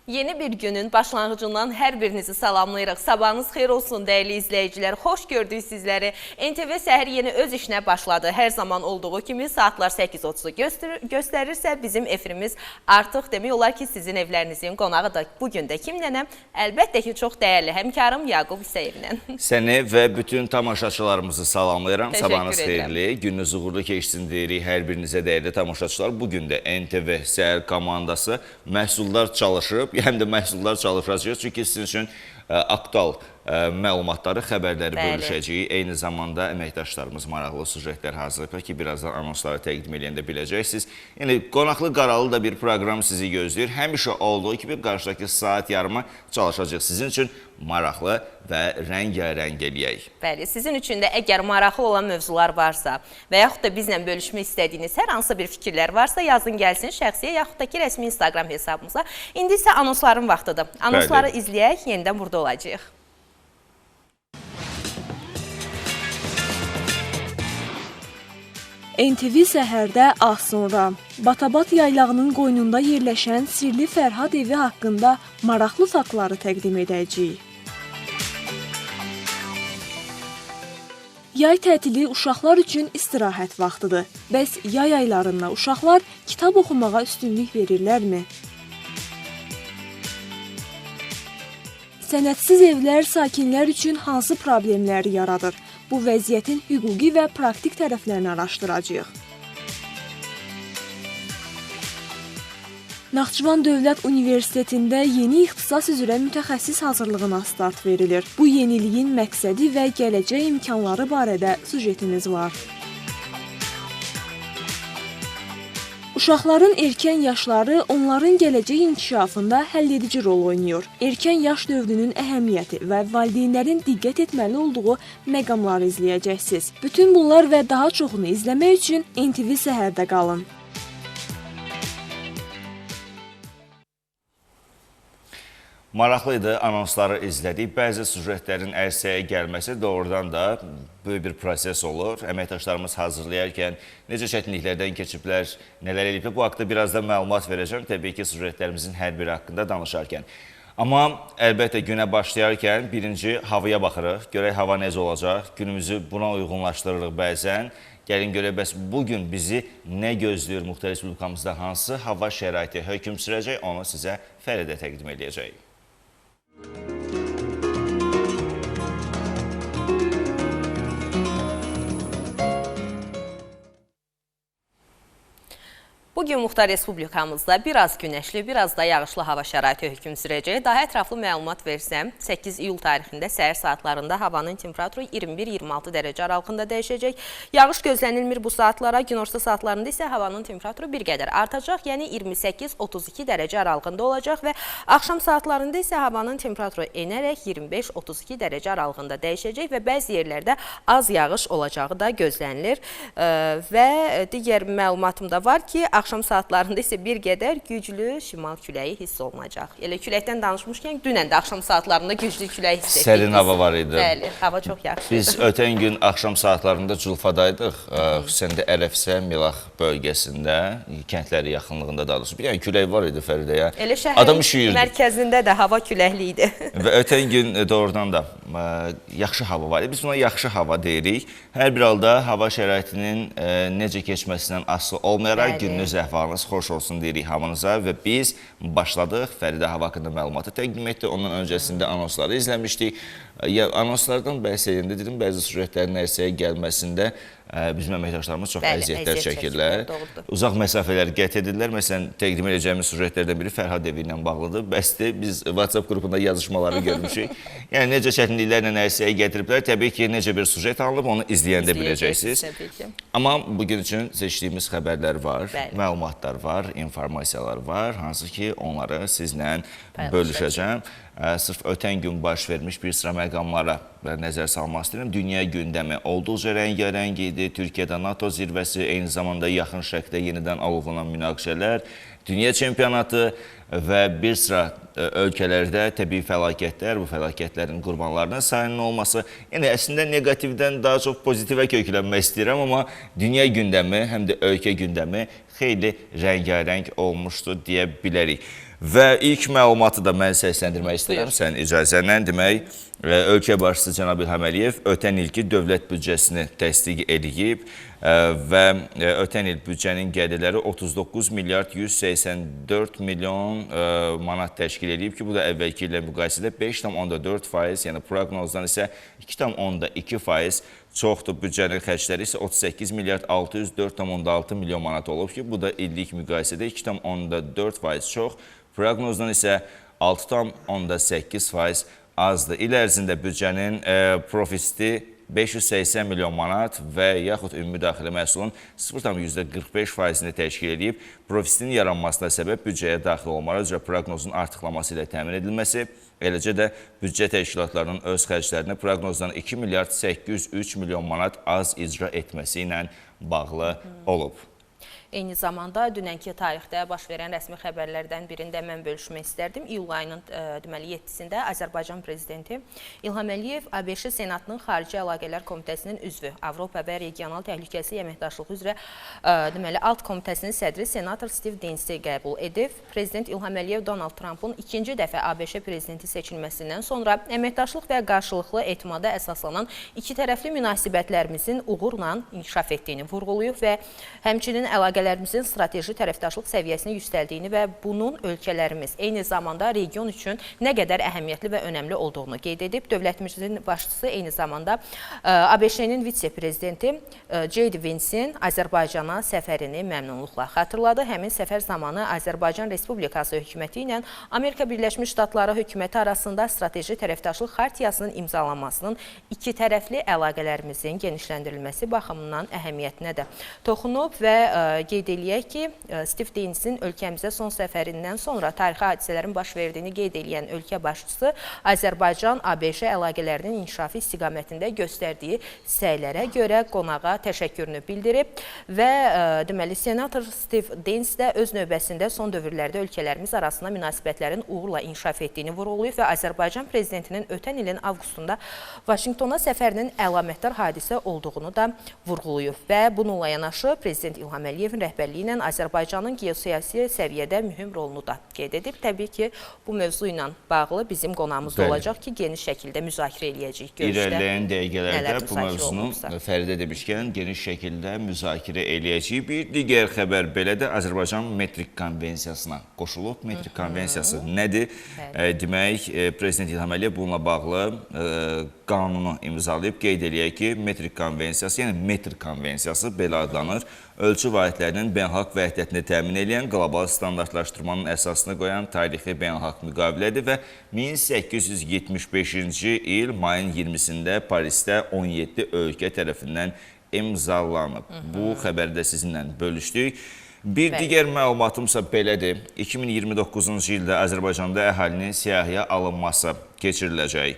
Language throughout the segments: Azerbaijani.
Yeni bir günün başlanğıcından hər birinizi salamlayırıq. Sabahınız xeyir olsun dəyərli izləyicilər. Xoş gördük sizləri. NTV Səhər yeni öz işinə başladı. Hər zaman olduğu kimi saatlar 8:30'u göstərirsə bizim efirimiz artıq demək olar ki sizin evlərinizin qonağı da bugün də kimlənəm? Əlbəttə ki çox dəyərli həmkarım Yaqub Hüseynlə. Səni və bütün tamaşaçılarımızı salamlayıram. Sabahınız Təşəkkür edirəm. xeyirli, gününüz uğurlu keçsin deyirik hər birinizə dəyərli tamaşaçılar. Bugün də NTV Səhər komandası məhsuldar çalışıb. Həm də məhsullar çalışacağıq. Çünki sizin üçün aktual məlumatları, xəbərləri bölüşəcəyik. Eyni zamanda əməkdaşlarımız maraqlı sujetlər hazırlayıb ki, birazdan anonsları təqdim edəndə biləcəksiniz. Yəni, qonaqlı qaralı da bir proqram sizi gözləyir. Həmişə olduğu kimi qarşıdakı saat yarıma çalışacaq. Sizin üçün maraqlı və rəngarəng eləyək. Bəli, sizin üçün də əgər maraqlı olan mövzular varsa və yaxud da bizlə bölüşmək istədiyiniz hər hansı bir fikirlər varsa yazın gəlsin şəxsiyə yaxud da ki rəsmi Instagram hesabımıza. İndi isə anonsların vaxtıdır. Anonsları izləyək, yenidən burada olacağıq. NTV Səhərdə az sonra Batabat yaylağının qoynunda yerləşən sirli Fərhad evi haqqında maraqlı faktları təqdim edəcəyik. Yay tətili uşaqlar üçün istirahət vaxtıdır. Bəs yay aylarında uşaqlar kitab oxumağa üstünlük verirlərmi? Sənədsiz evlər sakinlər üçün hansı problemləri yaradır? Bu vəziyyətin hüquqi və praktik tərəflərini araşdıracağıq. Naxçıvan Dövlət Universitetində yeni ixtisas üzrə mütəxəssis hazırlığına start verilir. Bu yeniliyin məqsədi və gələcək imkanları barədə sujetimiz var. Uşaqların erkən yaşları onların gələcək inkişafında həlledici rol oynayır. Erkən yaş dövrünün əhəmiyyəti və valideynlərin diqqət etməli olduğu məqamları izləyəcəksiniz. Bütün bunlar və daha çoxunu izləmək üçün NTV Səhərdə qalın. Maraqlıydı, anonsları izlədik. Bəzi sujetlərin ərsəyə gəlməsi doğrudan da böyük bir proses olur. Əməkdaşlarımız hazırlayarkən necə çətinliklərdən keçiblər, nələr ediblər. Bu haqda birazdan məlumat verəcəm. Təbii ki, sujetlərimizin hər biri haqqında danışarkən. Amma əlbəttə günə başlayarkən birinci havaya baxırıq. Görək hava necə olacaq. Günümüzü buna uyğunlaşdırırıq bəzən. Gəlin görək, bəs bugün bizi nə gözləyir müxtəlif respublikamızda hansı hava şəraiti hökm sürəcək, onu sizə Fəridə təqdim edəcək. Bugün Muxtar Respublikamızda biraz günəşli, biraz da yağışlı hava şəraiti hökm sürəcək. Daha ətraflı məlumat versəm, 8 iyul tarixində səhər saatlarında havanın temperaturu 21-26 dərəcə aralığında dəyişəcək. Yağış gözlənilmir bu saatlara, günorta saatlarında isə havanın temperaturu bir qədər artacaq, yəni 28-32 dərəcə aralığında olacaq və axşam saatlarında isə havanın temperaturu enərək 25-32 dərəcə aralığında dəyişəcək və bəzi yerlərdə az yağış olacağı da gözlənilir. Və digər məlumatım da var ki, axşam saatlarında isə bir qədər güclü şimal küləyi hiss olunacaq. Elə küləkdən danışmışkən, dünən də axşam saatlarında güclü külək hiss etdik. Sərin hava var idi. Bəli, hava çox yaxşıdır. Biz ötən gün axşam saatlarında Culfadaydıq. Xüsusən də Ərəfsə, Milaq bölgəsində, kəndləri yaxınlığında da olsun. Yəni külək var idi Fəridəyə. Elə şəhərin mərkəzində də hava küləkli idi. Və ötən gün doğrudan da yaxşı hava var idi. Biz buna yaxşı hava deyirik. Hər bir halda hava şəraitinin necə keçməsindən asılı olmayaraq gününüz əhvalınız xoş olsun deyirik hamınıza və biz başladıq. Fəridə hava haqqında məlumatı təqdim etdi. Ondan öncəsində anonsları izləmişdik. Anonslardan bəhs edəndə dedim, bəzi sujetlərin ərsəyə gəlməsində bizim əməkdaşlarımız çox əziyyətlər çəkirlər. Uzaq məsafələr qət edirlər. Məsələn, təqdim edəcəyimiz sujetlərdən biri Fərhad evi ilə bağlıdır. Bəsdir, biz WhatsApp qrupunda yazışmaları görmüşük. Yəni, necə çətinliklərlə ərsəyə gətiriblər. Təbii ki, necə bir sujet alınıb, onu izləyəndə biləcəksiniz. Amma bugün üçün seçdiyimiz xəbərlər var, məlumatlar var, informasiyalar var, hansı ki, onları sizlə bölüşəcəm. Sırf ötən gün baş vermiş bir sıra məqamlara nəzər salmaq istəyirəm. Dünya gündəmi olduqca rəngarəng idi. Türkiyədə NATO zirvəsi, eyni zamanda yaxın şərqdə yenidən alovlanan münaqişələr, dünya çempionatı və bir sıra ölkələrdə təbii fəlakətlər, bu fəlakətlərin qurbanlarının sayının olması. Yəni, əslində negativdən daha çox pozitivə köklənmək istəyirəm, amma dünya gündəmi, həm də ölkə gündəmi xeyli rəngarəng olmuşdur deyə bilərik. Və ilk məlumatı da mən səsləndirmək istəyirəm sənin icazənlə. Demək, ölkə başçısı cənab İlham Əliyev ötən ilki dövlət büdcəsini təsdiq edib və ötən il büdcənin gəlirləri 39 milyard 184 milyon manat təşkil edib ki, bu da əvvəlki ilə müqayisədə 5,4%, yəni proqnozdan isə 2,2% çoxdur. Büdcənin xərcləri isə 38 milyard 604,6 milyon manat olub ki, bu da illik müqayisədə 2,4% çox. Proqnozdan isə 6,8% azdır. İl ərzində büdcənin profiti 580 milyon manat və yaxud ümumi daxili məhsulun 0,45%-ni təşkil edib. Profitin yaranmasına səbəb büdcəyə daxil olmaları üzrə proqnozun artıqlaması ilə təmin edilməsi, eləcə də büdcə təşkilatlarının öz xərclərini proqnozdan 2 milyard 803 milyon manat az icra etməsi ilə bağlı olub. Eyni zamanda dünənki tarixdə baş verən rəsmi xəbərlərdən birində mən bölüşmək istərdim. İyul ayının deməli 7-sində Azərbaycan prezidenti İlham Əliyev ABŞ Senatının Xarici Əlaqələr Komitəsinin üzvü, Avropa və Regional Təhlükəsizlik Əməkdaşlığı üzrə deməli alt komitəsinin sədri senator Steve Dainsi qəbul edib. Prezident İlham Əliyev Donald Trumpın ikinci dəfə ABŞ prezidenti seçilməsindən sonra əməkdaşlıq və qarşılıqlı etimada əsaslanan ikitərəfli münasibətlərimizin uğurla inkişaf etdiyini vurğulayıb və həmçinin əlaqələrimizin strateji tərəfdaşlıq səviyyəsini yüksəldiyini və bunun ölkələrimiz eyni zamanda region üçün nə qədər əhəmiyyətli və önəmli olduğunu qeyd edib. Dövlətimizin başçısı eyni zamanda ABŞ-nin vitse-prezidenti J.D. Vance'in Azərbaycana səfərini məmnunluqla xatırladı. Həmin səfər zamanı Azərbaycan Respublikası hökuməti ilə Amerika Birləşmiş Ştatları hökuməti arasında strateji tərəfdaşlıq xartiyasının imzalanmasının iki tərəfli əlaqələrimizin genişləndirilməsi baxımından əhəmiyyətinə də toxunub və qeyd eləyək ki, Steve Dainsin ölkəmizə son səfərindən sonra tarixi hadisələrin baş verdiyini qeyd eləyən ölkə başçısı Azərbaycan-ABŞ əlaqələrinin inkişafı istiqamətində göstərdiyi səylərə görə qonağa təşəkkürünü bildirib və deməli senator Steve Dains də öz növbəsində son dövrlərdə ölkələrimiz arasında münasibətlərin uğurla inkişaf etdiyini vurğulayıb və Azərbaycan prezidentinin ötən ilin avqustunda Vaşinqtona səfərinin əlamətdar hadisə olduğunu da vurğulayıb və bununla yanaşı prezident İlham Əliyevin rəhbərliyi ilə Azərbaycanın geosiyasi səviyyədə mühüm rolunu da qeyd edib. Təbii ki, bu mövzu ilə bağlı bizim qonağımız da olacaq ki, geniş şəkildə müzakirə eləyəcəyik. İrəliləyən dəqiqələrdə bu mövzunu Fəridə demişkən geniş şəkildə müzakirə eləyəcəyik. Bir digər xəbər belə də Azərbaycan Metrik Konvensiyasına qoşulub. Metrik Konvensiyası nədir? Demək, Prezident İlham Əliyev bununla bağlı qanunu imzalayıb. Qeyd eləyək ki, Metrik Konvensiyası, yəni Metr Konvensiyası belə adlanır. Ölçü vahidlərinin beynəlxalq vəhdətini təmin edən, qlobal standartlaşdırmanın əsasını qoyan tarixi beynəlxalq müqavilədir və 1875-ci il mayın 20-sində Parisdə 17 ölkə tərəfindən imzalanıb. Bu xəbəri də sizinlə bölüşdük. Bir digər məlumatımsa belədir. 2029-cu ildə Azərbaycanda əhalinin siyahıya alınması keçiriləcək.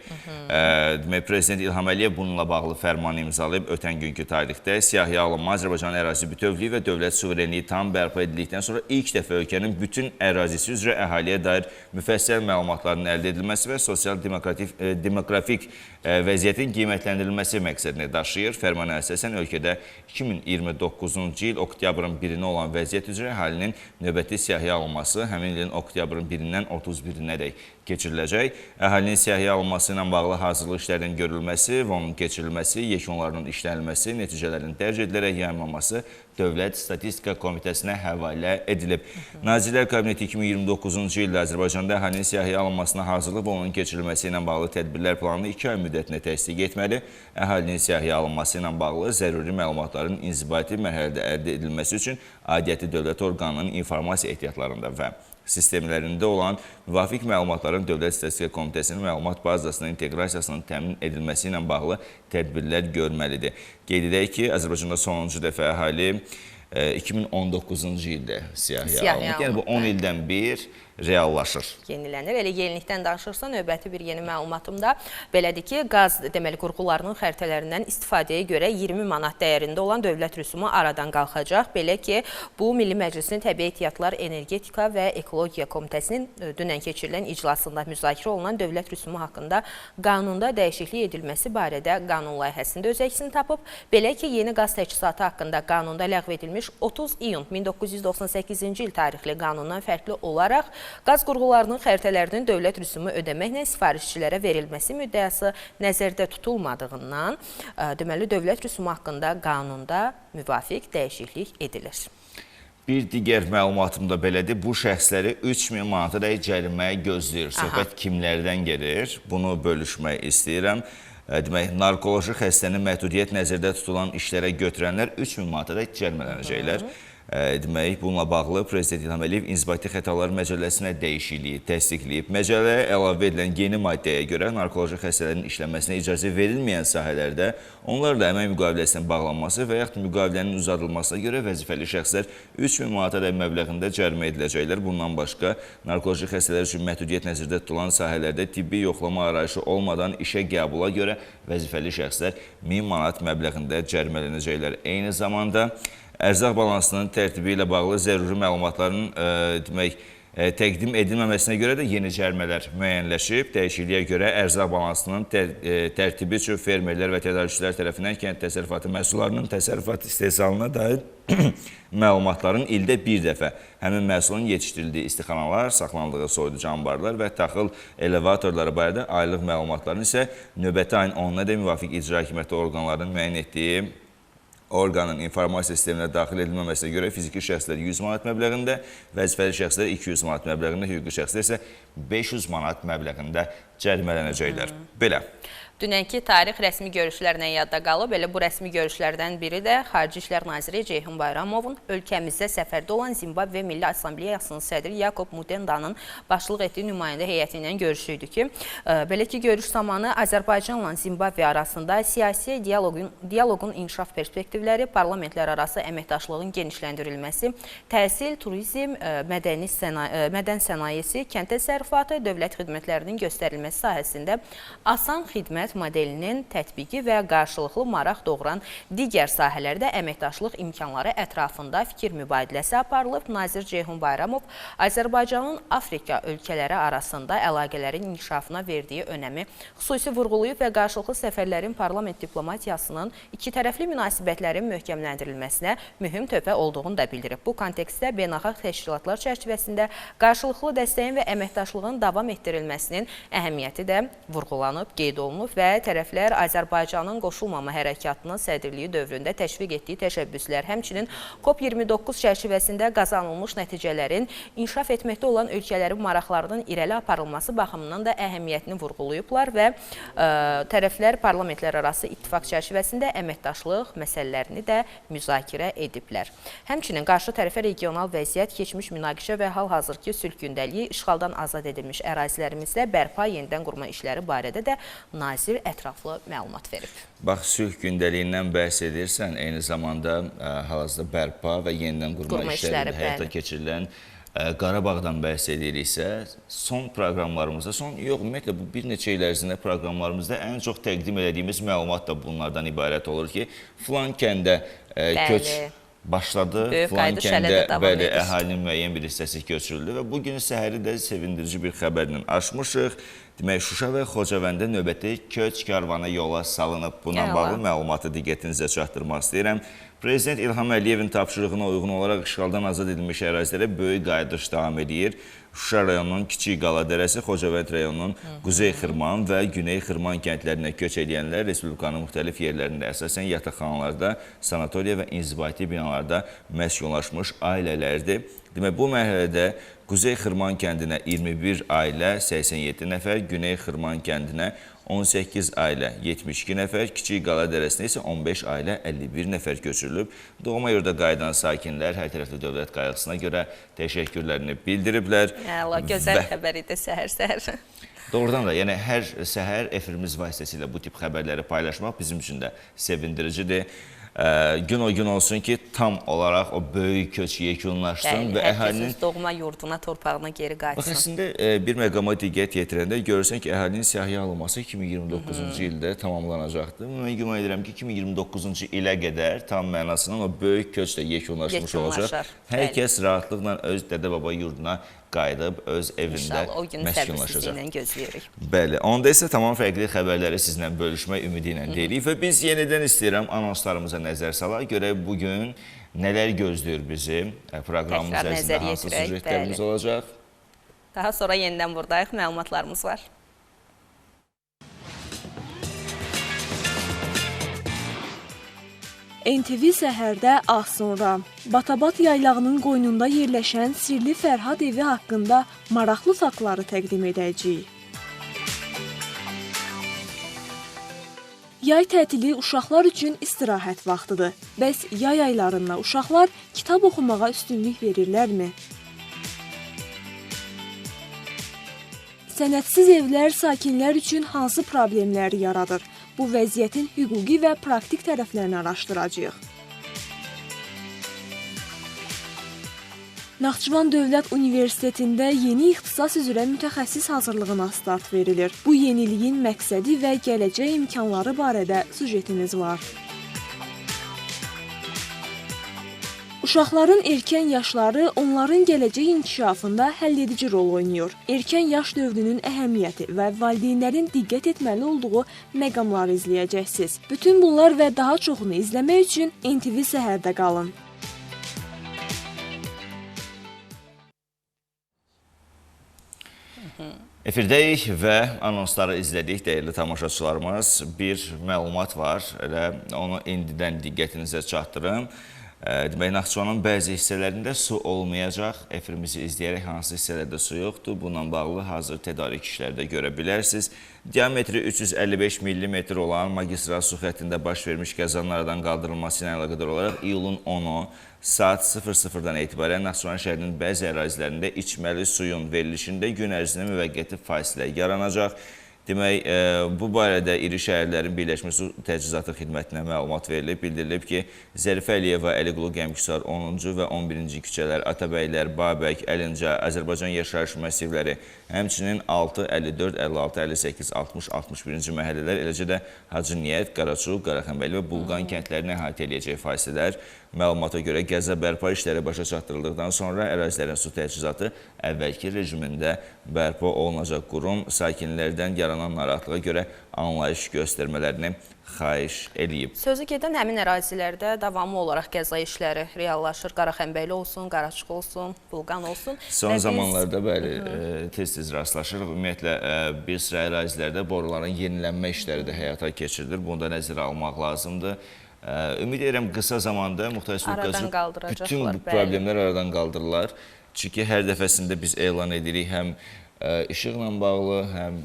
Prezident İlham Əliyev bununla bağlı fərmanı imzalayıb ötən günkü tarixdə siyahıya alınma Azərbaycan ərazi bütövlüyü və dövlət suverenliyi tam bərpa edildikdən sonra ilk dəfə ölkənin bütün ərazisi üzrə əhaliyə dair müfəssəl məlumatların əldə edilməsi və sosial-demografik vəziyyətin qiymətləndirilməsi məqsədini daşıyır. Fərmana əsasən ölkədə 2029-cu il oktyabrın 1-nə olan vəziyyət üzrə əhalinin növbəti siyahıya alınması həmin ilin oktyabrın 1-dən 31-nədək keçiriləcək. Əhalinin siyahıya alınması ilə bağlı hazırlıq işlərinin görülməsi və onun keçirilməsi, yekunlarının işlənilməsi, nəticələrin dərc edilərək yayınlanması Dövlət Statistika Komitəsinə həvalə edilib. Nazirlər Kabineti 2029-cu ildə Azərbaycanda əhalinin siyahıya alınmasına hazırlıq və onun keçirilməsi ilə bağlı tədbirlər planını 2 ay müddətində təsdiq etməli. Əhalinin siyahıya alınması ilə bağlı zəruri məlumatların inzibati mərhələdə əldə edilməsi üçün aidiyyəti dövlət orqanının informasiya ehtiyatlarında və sistemlərində olan müvafiq məlumatların Dövlət Statistika Komitəsinin məlumat bazasının inteqrasiyasının təmin edilməsi ilə bağlı tədbirlər görməlidir. Qeyd edək ki, Azərbaycanda sonuncu dəfə əhali 2019-cu ildə siyahıya alınıb. Yəni bu 10 ildən bir reallaşır. Yenilənir. Elə yenilikdən danışırsa, növbəti bir yeni məlumatımda belədir ki, qaz deməli qurğularının xəritələrindən istifadəyə görə 20 manat dəyərində olan dövlət rüsumu aradan qalxacaq. Belə ki, bu Milli Məclisin Təbii Ehtiyatlar, Energetika və Ekologiya Komitəsinin dünən keçirilən iclasında müzakirə olunan dövlət rüsumu haqqında qanunda dəyişiklik edilməsi barədə qanun layihəsində öz əksini tapıb. Belə ki, yeni qaz təchizatı haqqında qanunda ləğv edilmiş edilmiş 30 iyun 1998-ci il tarixli qanundan fərqli olaraq qaz qurğularının xəritələrinin dövlət rüsumu ödəməklə sifarişçilərə verilməsi müddəası nəzərdə tutulmadığından, deməli, dövlət rüsumu haqqında qanunda müvafiq dəyişiklik edilir. Bir digər məlumatım da belədir. Bu şəxsləri 3000 manata da cəriməyə gözləyir. Söhbət kimlərdən gedir? Bunu bölüşmək istəyirəm. Demək, narkoloji xəstənin məhdudiyyət nəzərdə tutulan işlərə götürənlər 3000 manata da cərimələnəcəklər. Demək, bununla bağlı Prezident İlham Əliyev İnzibati Xətalar Məcəlləsinə dəyişikliyi təsdiqləyib. Məcəlləyə əlavə edilən yeni maddəyə görə narkoloji xəstələrin işlənməsinə icazə verilməyən sahələrdə onlarla əmək müqaviləsinin bağlanması və yaxud müqavilənin uzadılmasına görə vəzifəli şəxslər 3000 manata da məbləğində cərimə ediləcəklər. Bundan başqa, narkoloji xəstələr üçün məhdudiyyət nəzərdə tutulan sahələrdə tibbi yoxlama arayışı olmadan işə qəbula görə vəzifəli şəxslər 1000 manat məbləğində cərimələnəcəklər. Eyni zamanda, ərzaq balansının tərtibi ilə bağlı zəruri məlumatların təqdim edilməməsinə görə də yeni cərimələr müəyyənləşib. Dəyişikliyə görə ərzaq balansının tərtibi üçün fermerlər və tədarükçülər tərəfindən kənd təsərrüfatı məhsullarının təsərrüfat istehsalına dair məlumatların ildə bir dəfə həmin məhsulun yetişdirildiyi istixanalar, saxlanıldığı soyuducu anbarlar və taxıl elevatorları barədə aylıq məlumatların isə növbəti ayın 10-na müvafiq icra hakimiyyəti orqanlarının müəyyən etdiyi orqanın informasiya sisteminə daxil edilməməsinə görə fiziki şəxslər 100 manat məbləğində, vəzifəli şəxslər 200 manat məbləğində, hüquqi şəxslər isə 500 manat məbləğində cərimələnəcəklər. Belə. Dünənki tarix rəsmi görüşlərlə yadda qalıb. Elə bu rəsmi görüşlərdən biri də Xarici İşlər Naziri Ceyhun Bayramovun ölkəmizdə səfərdə olan Zimbabve Milli Assambleyasının sədri Yakob Mutendanın başçılıq etdiyi nümayəndə heyəti ilə görüşü idi ki, belə ki, görüş zamanı Azərbaycanla Zimbabve arasında siyasi dialoqun inkişaf perspektivləri, parlamentlər arası əməkdaşlığın genişləndirilməsi, təhsil, turizm, mədən sənayesi, kənd təsərrüfatı, dövlət xidmətlərinin göstərilməsi sahəsində asan xidmət modelinin tətbiqi və qarşılıqlı maraq doğuran digər sahələrdə əməkdaşlıq imkanları ətrafında fikir mübadiləsi aparılıb. Nazir Ceyhun Bayramov Azərbaycanın Afrika ölkələri arasında əlaqələrin inkişafına verdiyi önəmi xüsusi vurğulayıb və qarşılıqlı səfərlərin parlament diplomatiyasının ikitərəfli münasibətlərin möhkəmləndirilməsinə mühüm töhfə olduğunu da bildirib. Bu kontekstdə beynəlxalq təşkilatlar çərçivəsində qarşılıqlı dəstəyin və əməkdaşlığın davam etdirilməsinin əhəmiyyəti də vurğulanıb, qeyd olunub və tərəflər Azərbaycanın qoşulmama hərəkatının sədrliyi dövründə təşviq etdiyi təşəbbüslər, həmçinin COP29 çərçivəsində qazanılmış nəticələrin inkişaf etməkdə olan ölkələrin maraqlarının irəli aparılması baxımından da əhəmiyyətini vurğulayıblar və tərəflər parlamentlər arası ittifaq çərçivəsində əməkdaşlıq məsələlərini də müzakirə ediblər. Həmçinin qarşı tərəfə regional vəziyyət, keçmiş münaqişə və hal-hazırki sülh gündəliyi, işğaldan azad edilmiş ərazilərimizdə bərpa, yenidən qurma işləri barədə də nazir ətraflı məlumat verib. Bax, sülh gündəliyindən bəhs edirsən, eyni zamanda hal-hazırda bərpa və yenidən qurma işləri həyata keçirilən Qarabağdan bəhs ediriksə, son proqramlarımızda, ümumiyyətlə bu bir neçə il ərzində proqramlarımızda ən çox təqdim edədiyimiz məlumat da bunlardan ibarət olur ki, filan kəndə köç başladı, filan kəndə əhalinin müəyyən bir hissəsi köçürüldü və bugün səhəri də sevindirici bir xəbərlə açmışıq. Demək, Şuşa və Xocavəndə növbəti köç karvanı yola salınıb. Bundan bağlı məlumatı diqqətinizə çatdırmaq istəyirəm. Prezident İlham Əliyevin tapşırığına uyğun olaraq işğaldan azad edilmiş ərazilərə böyük qayıdış davam edir. Şuşa rayonunun Kiçik Qala dərəsi, Xocavənd rayonunun Quzey Xırman və Güney Xırman kəndlərinə köç edənlər Respublikanın müxtəlif yerlərində, əsasən yataqxanalarda, sanatoriya və inzibati binalarda məskunlaşmış ailələrdir. Demək, bu mərhələdə Quzey Xırman kəndinə 21 ailə, 87 nəfər, Güney Xırman kəndinə 18 ailə, 72 nəfər, Kiçik Qala dərəsinə isə 15 ailə, 51 nəfər köçürülüb. Doğma yurda qayıdan sakinlər hər tərəfli dövlət qayğısına görə təşəkkürlərini bildiriblər. Gözəl xəbər idi səhər-səhər. Doğrudan da, yəni hər səhər efirimiz vasitəsilə bu tip xəbərləri paylaşmaq bizim üçün də sevindiricidir. Gün o gün olsun ki, tam olaraq o böyük köç yekunlaşsın və əhalinin doğma yurduna, torpağına geri qayıtsın. Bax, əslində bir məqama diqqət yetirəndə görürsən ki, əhalinin siyahıya alınması 2029-cu ildə tamamlanacaqdır. Mən güman edirəm ki, 2029-cu ilə qədər tam mənasının o böyük köç də yekunlaşmış olacaq. Hər kəs rahatlıqla öz dədə-baba yurduna qayıdıb öz evində məskunlaşacaq. Bəli, onda isə tamam fərqli xəbərləri sizlə bölüşmək ümidi ilə deyirik və biz yenidən istəyirəm anonslarımıza nəzər salaq. Görək bugün nələr gözləyir bizi, proqramımız Təkrar ərzində nəzər hansı yetirək, sujetlərimiz bəli. olacaq. Daha sonra yenidən buradayıq, məlumatlarımız var. NTV Səhərdə az sonra Batabat yaylağının qoynunda yerləşən sirli Fərhad evi haqqında maraqlı faktları təqdim edəcəyik. Yay tətili uşaqlar üçün istirahət vaxtıdır. Bəs yay aylarında uşaqlar kitab oxumağa üstünlük verirlərmi? Sənədsiz evlər sakinlər üçün hansı problemləri yaradır? Bu vəziyyətin hüquqi və praktik tərəflərini araşdıracağıq. Naxçıvan Dövlət Universitetində yeni ixtisas üzrə mütəxəssis hazırlığına start verilir. Bu yeniliyin məqsədi və gələcək imkanları barədə sujetimiz var. Uşaqların erkən yaşları onların gələcək inkişafında həlledici rol oynayır. Erkən yaş dövrünün əhəmiyyəti və valideynlərin diqqət etməli olduğu məqamları izləyəcəksiniz. Bütün bunlar və daha çoxunu izləmək üçün NTV Səhərdə qalın. Efirdəyik və anonsları izlədik, dəyərli tamaşaçılarımız. Bir məlumat var, elə onu indidən diqqətinizə çatdırım. Demək, Naxçıvanın bəzi hissələrində su olmayacaq. Efirimizi izləyərək hansı hissələrdə su yoxdur, bununla bağlı hazır tədarik işlərdə görə bilərsiniz. Diametri 355 mm olan magistral su xəttində baş vermiş qəzanın aradan qaldırılması ilə əlaqədar olaraq iyulun 10-u saat 00-dan etibarən Naxçıvan şəhərinin bəzi ərazilərində içməli suyun verilişində gün ərzində müvəqqəti fasilə yaranacaq. Demək, bu barədə iri şəhərlərin Birləşmiş Su Təchizatı xidmətinə məlumat verilib. Bildirilib ki, Zərifə Əliyeva, Əliqulu, Qəmküsar 10-cu və 11-ci küçələr, Atabəylər, Babək, Əlincə, Azərbaycan yaşayış massivləri, həmçinin 6, 54, 56, 58, 60, 61-ci məhəllələr, eləcə də Hacı Niyyət, Qaraçu, Qaraxanbəyli və Bulqan kəndlərini əhatə edəcək fasilələr. Məlumata görə qəza bərpa işləri başa çatdırıldıqdan sonra ərazilərin su təchizatı əvvəlki rejimində bərpa olunacaq. Qurum sakinlərdən yaranan narahatlığa görə anlayış göstərmələrini xahiş edib. Sözü gedən həmin ərazilərdə davamlı olaraq qəza işləri reallaşır. Qaraxanbəyli olsun, Qaraçıq olsun, Bulqan olsun. Son zamanlarda bəli, tez-tez rastlaşırıq. Ümumiyyətlə, bir sıra ərazilərdə boruların yenilənmə işləri də həyata keçirilir. Bunu da nəzərə almaq lazımdır. Ümid edirəm, qısa zamanda Muxtar Respublikası bütün bu problemlər aradan qaldırırlar. Çünki hər dəfəsində biz elan edirik, həm işıqla bağlı, həm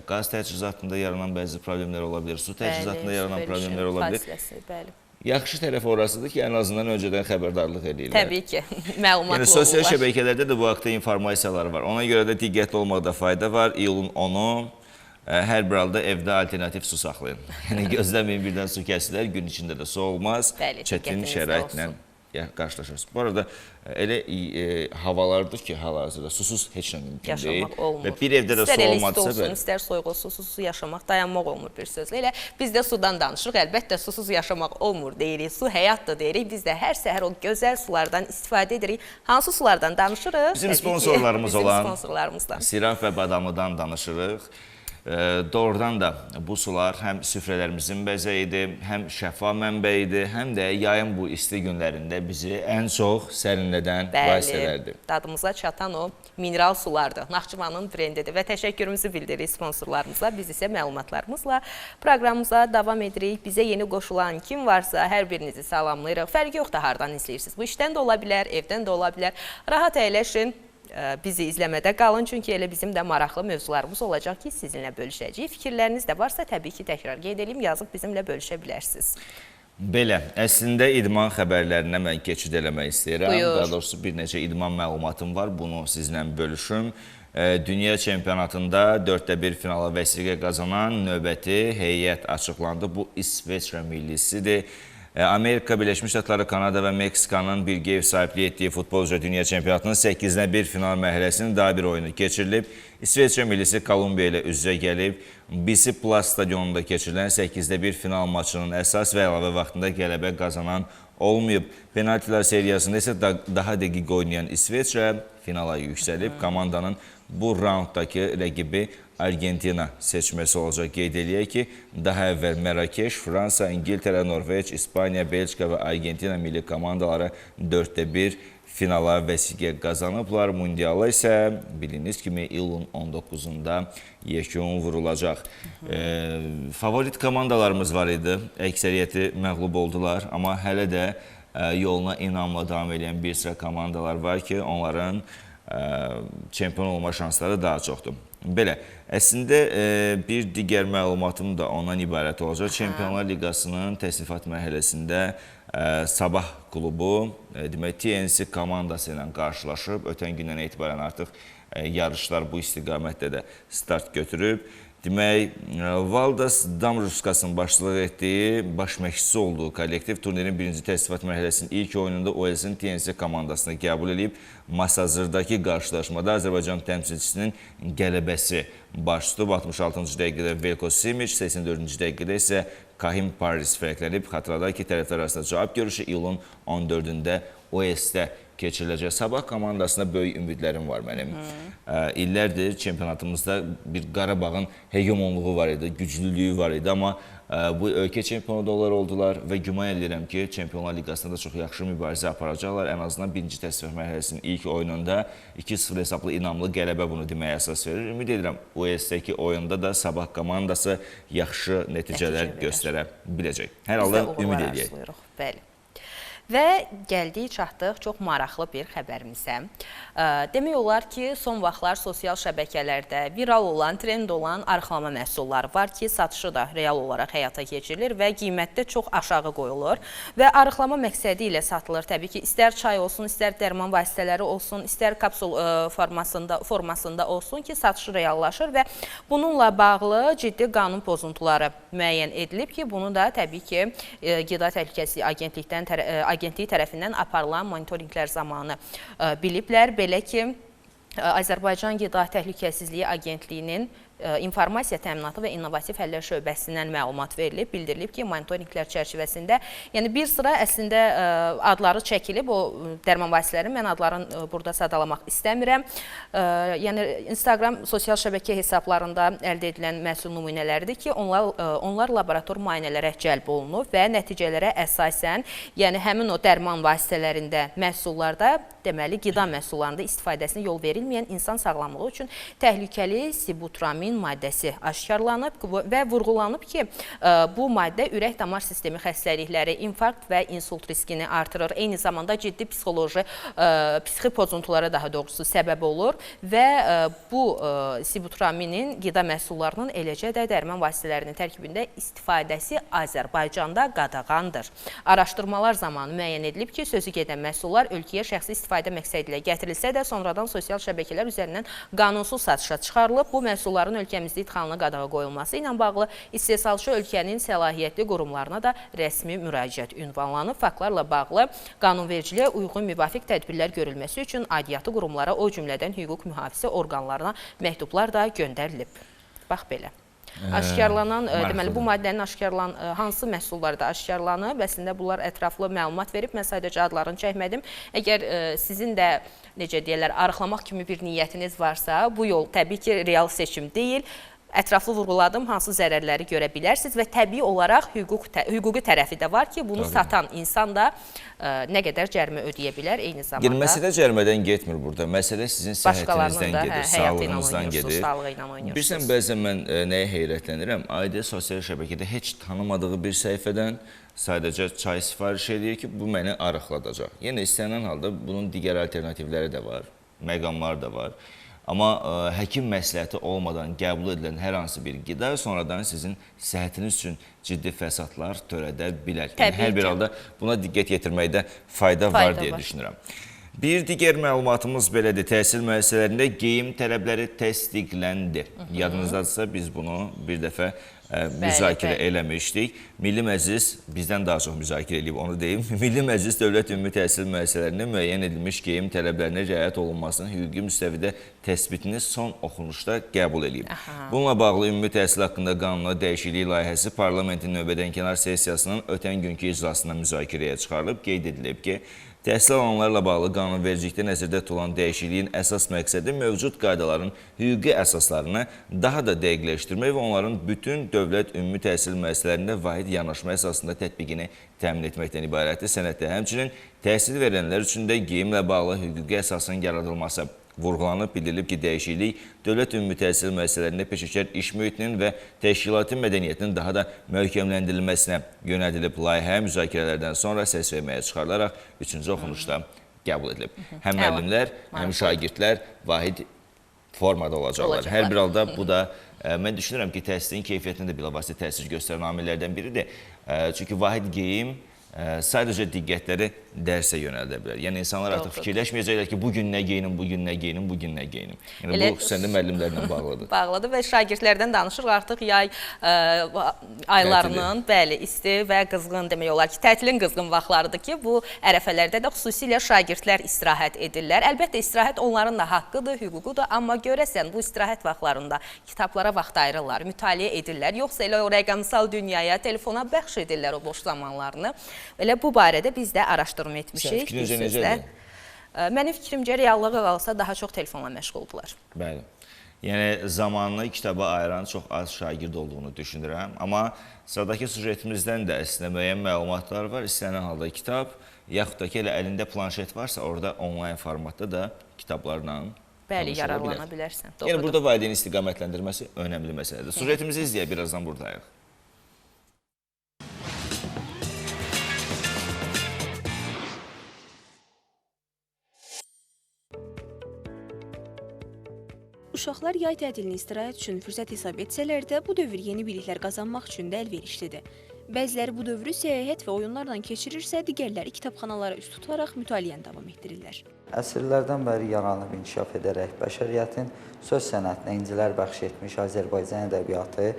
qaz təchizatında yaranan bəzi problemlər ola bilər, su təchizatında yaranan problemlər ola bilər. Yaxşı tərəf orasıdır ki, ən azından öncədən xəbərdarlıq edirlər. Təbii ki, məlumatlı olurlar. Sosial şəbəkələrdə də bu haqda informasiyalar var. Ona görə də diqqətli olmaqda fayda var. İyulun 10-u hər bir halda evdə alternativ su saxlayın. Yəni, gözləməyin birdən su kəsilər, gün içində də su olmaz, çətin şəraitlə qarşılaşırsınız. Bu arada, elə havalardır ki, hal-hazırda susuz heç nə mümkün deyil. Yaşamaq olmur. Və bir evdə də su olmadsa, olsun, istər soyuq olsun, susuz yaşamaq, dayanmaq olmur bir sözlə. Elə biz də sudan danışırıq, əlbəttə susuz yaşamaq olmur deyirik, su həyatdır deyirik. Biz də hər səhər o gözəl sulardan istifadə edirik. Hansı sulardan danışırıq? Bizim sponsorlarımız olan Siraf və Badamlıdan danışırıq. Doğrudan da bu sular həm süfrələrimizin bəzəyidir, həm şəfa mənbəyidir, həm də yayın bu isti günlərində bizi ən çox sərinlədən vasitələrdir. Dadımıza çatan o mineral sulardır. Naxçıvanın brendidir və təşəkkürümüzü bildiririk sponsorlarımıza. Biz isə məlumatlarımızla proqramımıza davam edirik. Bizə yeni qoşulan kim varsa hər birinizi salamlayırıq. Fərqi yoxdur hardan izləyirsiniz. Bu işdən də ola bilər, evdən də ola bilər. Rahat əyləşin. Bizi izləmədə qalın, çünki elə bizim də maraqlı mövzularımız olacaq ki, sizinlə bölüşəcəyik. Fikirləriniz də varsa, təbii ki, təkrar qeyd edeyim, yazıb bizimlə bölüşə bilərsiniz. Belə, əslində idman xəbərlərinə mən keçid eləmək istəyirəm. Daha doğrusu bir neçə idman məlumatım var, bunu sizinlə bölüşüm. Dünya çempionatında 4-1 finala vəsiqə qazanan növbəti heyət açıqlandı. Bu İsveçrə millisidir. Amerika, Birləşmiş Ştatları, Kanada və Meksikanın birgə ev sahibliyi etdiyi futbol üzrə dünya çempionatının 8-1 final mərhələsinin daha bir oyunu keçirilib. İsveçrə millisi Kolumbiya ilə üz-üzə gəlib. BC Plus stadionunda keçirilən 8-1 final maçının əsas və əlavə vaxtında qələbə qazanan olmayıb. Penaltilər seriyasında isə daha dəqiq oynayan İsveçrə finala yüksəlib. Komandanın bu raunddakı rəqibi Argentina seçməsi olacaq. Qeyd eləyək ki, daha əvvəl Mərakeş, Fransa, İngiltərə, Norveç, İspaniya, Belçika və Argentina milli komandaları 4-1 finala vəsiqə qazanıblar. Mundiala isə bildiğiniz kimi iyulun 19-unda yekun vurulacaq. Favorit komandalarımız var idi. Əksəriyyəti məğlub oldular. Amma hələ də yoluna inamla davam edən bir sıra komandalar var ki, onların çempion olma şansları daha çoxdur. Belə, əslində bir digər məlumatım da ondan ibarət olacaq. Çempionlar Liqasının təsnifat mərhələsində Sabah klubu demək TNC komandası ilə qarşılaşıb. Ötən gündən etibarən artıq yarışlar bu istiqamətdə də start götürüb. Demək, Valdas Damruskasın başçılıq etdiyi, baş məşqçisi olduğu kollektiv turnirin birinci təsnifat mərhələsinin ilk oyununda OSN TNC komandasını qəbul edib. Masazırdakı qarşılaşmada Azərbaycan təmsilçisinin qələbəsi baş tutub. 66-cı dəqiqədə Velko Simic, 84-cü dəqiqədə isə Kahim Paris fərqlənib. Xatırladaq ki, tərəflər arasında cavab görüşü iyulun 14-də OS-də keçiriləcək. Sabah komandasına böyük ümidlərim var mənim. İllərdir çempionatımızda bir Qarabağın hegemonluğu var idi, güclülüyü var idi. Amma bu ölkə çempionlar oldular və güman edirəm ki, Çempionlar Liqasında da çox yaxşı mübarizə aparacaqlar. Ən azından birinci təsnifat mərhələsinin ilk oyununda 2-0 hesablı inamlı qələbə bunu deməyə əsas verir. Ümid edirəm, OS-dəki oyunda da Sabah komandası yaxşı nəticələr göstərə biləcək. Hər halda ümid edək. Bəli. Və gəldik, çatdıq çox maraqlı bir xəbərimizə. Demək olar ki, son vaxtlar sosial şəbəkələrdə viral olan, trend olan arıqlama məhsulları var ki, satışı da real olaraq həyata keçirilir və qiymətdə çox aşağı qoyulur. Və arıqlama məqsədi ilə satılır. Təbii ki, istər çay olsun, istər dərman vasitələri olsun, istər kapsul formasında olsun ki, satışı reallaşır və bununla bağlı ciddi qanun pozuntuları müəyyən edilib ki, bunu da təbii ki, Qida Təhlükəsizliyi Agentliyi tərəfindən aparılan monitorinqlər zamanı biliblər. Belə ki, Azərbaycan Qida Təhlükəsizliyi Agentliyinin İnformasiya Təminatı və İnnovativ Həllər Şöbəsindən məlumat verilib, bildirilib ki, monitorinqlər çərçivəsində, yəni bir sıra əslində adları çəkilib, o dərman vasitələri, mən adlarını burada sadalamaq istəmirəm. Yəni Instagram sosial şəbəkə hesablarında əldə edilən məhsul nümunələridir ki, onlar laborator müayinələrə cəlb olunub və nəticələrə əsasən, yəni həmin o dərman vasitələrində məhsullarda, deməli qida məhsullarında istifadəsinə yol verilməyən insan sağlamlığı üçün təhlükəli sibutramin maddəsi aşkarlanıb və vurğulanıb ki, bu maddə ürək-damar sistemi xəstəlikləri, infarkt və insult riskini artırır. Eyni zamanda ciddi psixi pozuntulara daha doğrusu səbəb olur və bu sibutraminin qida məhsullarının eləcə də dərman vasitələrinin tərkibində istifadəsi Azərbaycanda qadağandır. Araşdırmalar zamanı müəyyən edilib ki, sözü gedən məhsullar ölkəyə şəxsi istifadə məqsədi ilə gətirilsə də, sonradan sosial şəbəkələr üzərindən qanunsuz satışa çıxarılıb. Bu məhsulların ölkəmizdə idxalına qadağa qoyulması ilə bağlı istehsalçı ölkənin səlahiyyətli qurumlarına da rəsmi müraciət ünvanlanıb. Faktlarla bağlı qanunvericiliyə uyğun müvafiq tədbirlər görülməsi üçün aidiyyatı qurumlara, o cümlədən hüquq mühafizə orqanlarına məktublar da göndərilib. Bax belə. Aşkarlanan, deməli bu maddənin hansı məhsullarda aşkarlanıb, əslində bunlar ətraflı məlumat verib, mən sadəcə adlarını çəkmədim. Əgər sizin də, necə deyirlər, arıqlamaq kimi bir niyyətiniz varsa, bu yol təbii ki, real seçim deyil. Ətraflı vurğuladım, hansı zərərləri görə bilərsiniz və təbii olaraq hüquqi tərəfi də var ki, bunu satan insan da nə qədər cərimə ödəyə bilər eyni zamanda. Yəni, məsələ cərimədən getmir burada. Məsələ sizin səhhətinizdən gedir, sağlığınızdan gedir. Bilirsən, bəzən mən nəyə heyrətlənirəm? Aidə sosial şəbəkədə heç tanımadığı bir səhifədən sadəcə çay sifariş edir ki, bu məni arıqladacaq. Yəni, istənilən halda bunun digər alternativləri də var, məqamlar da var. Amma həkim məsləhəti olmadan qəbul edilən hər hansı bir qida sonradan sizin səhhətiniz üçün ciddi fəsadlar törədə bilər. Yəni, hər bir halda buna diqqət yetirməkdə fayda var deyə düşünürəm. Bir digər məlumatımız belədir. Təhsil müəssisələrində geyim tələbləri təsdiqləndi. Yadınızdadırsa biz bunu bir dəfə müzakirə eləmişdik. Milli Məclis bizdən daha çox müzakirə edib, onu deyim. Milli Məclis Dövlət Ümumi Təhsil müəssisələrində müəyyən edilmiş geyim tələblərinə riayət olunmasının hüquqi müstəvidə təsbitini son oxunuşda qəbul edib. Bununla bağlı Ümumi Təhsil haqqında qanuna dəyişiklik layihəsi parlamentin növbədənkənar sessiyasının ötən günkü iclasında müzakirəyə çıxarılıb. Qeyd edilib ki, təhsil alanlarla bağlı qanunvericilikdə nəzərdə tutulan dəyişikliyin əsas məqsədi mövcud qaydaların hüquqi əsaslarını daha da dəqiqləşdirmək və onların bütün dövlət ümumi təhsil müəssisələrində vahid yanaşma əsasında tətbiqini təmin etməkdən ibarətdir. Sənəddə həmçinin təhsil verənlər üçün də geyimlə bağlı hüquqi əsasın yaradılması vurğulanıb, bildirilib ki, dəyişiklik dövlət ümumi təhsil müəssisələrində peşəkar iş mühitinin və təşkilati mədəniyyətinin daha da möhkəmləndirilməsinə yönədilib. Layihə müzakirələrdən sonra səs verməyə çıxarılaraq 3-cü oxunuşda qəbul edilib. Həm müəllimlər, həm şagirdlər vahid formada olacaqlar. Hər bir halda bu da, mən düşünürəm ki, təhsilin keyfiyyətində də bilavasitə təsir göstərən amillərdən biridir. Çünki vahid geyim sadəcə diqqətləri dərsə yönəldə bilər. Yəni, insanlar artıq fikirləşməyəcəklər ki, bugün nə geyinim, bugün nə geyinim, bugün nə geyinim. Yəni, bu xüsusən də müəllimlərlə bağlıdır. Bağlıdır və şagirdlərdən danışırıq. Artıq yay aylarının, bəli, isti və qızğın demək olar ki, tətilin qızğın vaxtlarıdır ki, bu ərəfələrdə də xüsusilə şagirdlər istirahət edirlər. Əlbəttə, istirahət onların da haqqıdır, hüququdur, amma görəsən bu istirahət vaxtlarında kitablara vaxt ayırırlar, mütaliə edirlər, yoxsa elə o rəqəmsal dünyaya, telefona bəxş edirlər o boş zamanlarını. Elə bu barədə biz də araşdırma etmişik. Sən fikrincə necədir? Mənim fikrimcə reallığı qalsa daha çox telefonla məşğuldular. Bəli. Yəni, zamanını kitaba ayıran çox az şagird olduğunu düşünürəm. Amma sıradakı sujetimizdən də əslində müəyyən məlumatlar var. İstənilən halda kitab, yaxud da ki, elə əlində planşet varsa, orada onlayn formatda da kitablarla Bəli, yararlana bilərsən. Yəni, burada valideyn istiqamətləndirməsi önəmli məsələdir. Sujetimizi izləyək, birazdan buradayıq. Uşaqlar yay tətilini istirahət üçün fürsət hesab etsələr də, bu dövr yeni biliklər qazanmaq üçün də əlverişlidir. Bəziləri bu dövrü səyahət və oyunlarla keçirirsə, digərləri kitabxanalara üst tutaraq mütaliəni davam etdirirlər. Əsrlərdən bəri yaranıb inkişaf edərək bəşəriyyətin söz sənətinə incilər bəxş etmiş Azərbaycan ədəbiyyatı,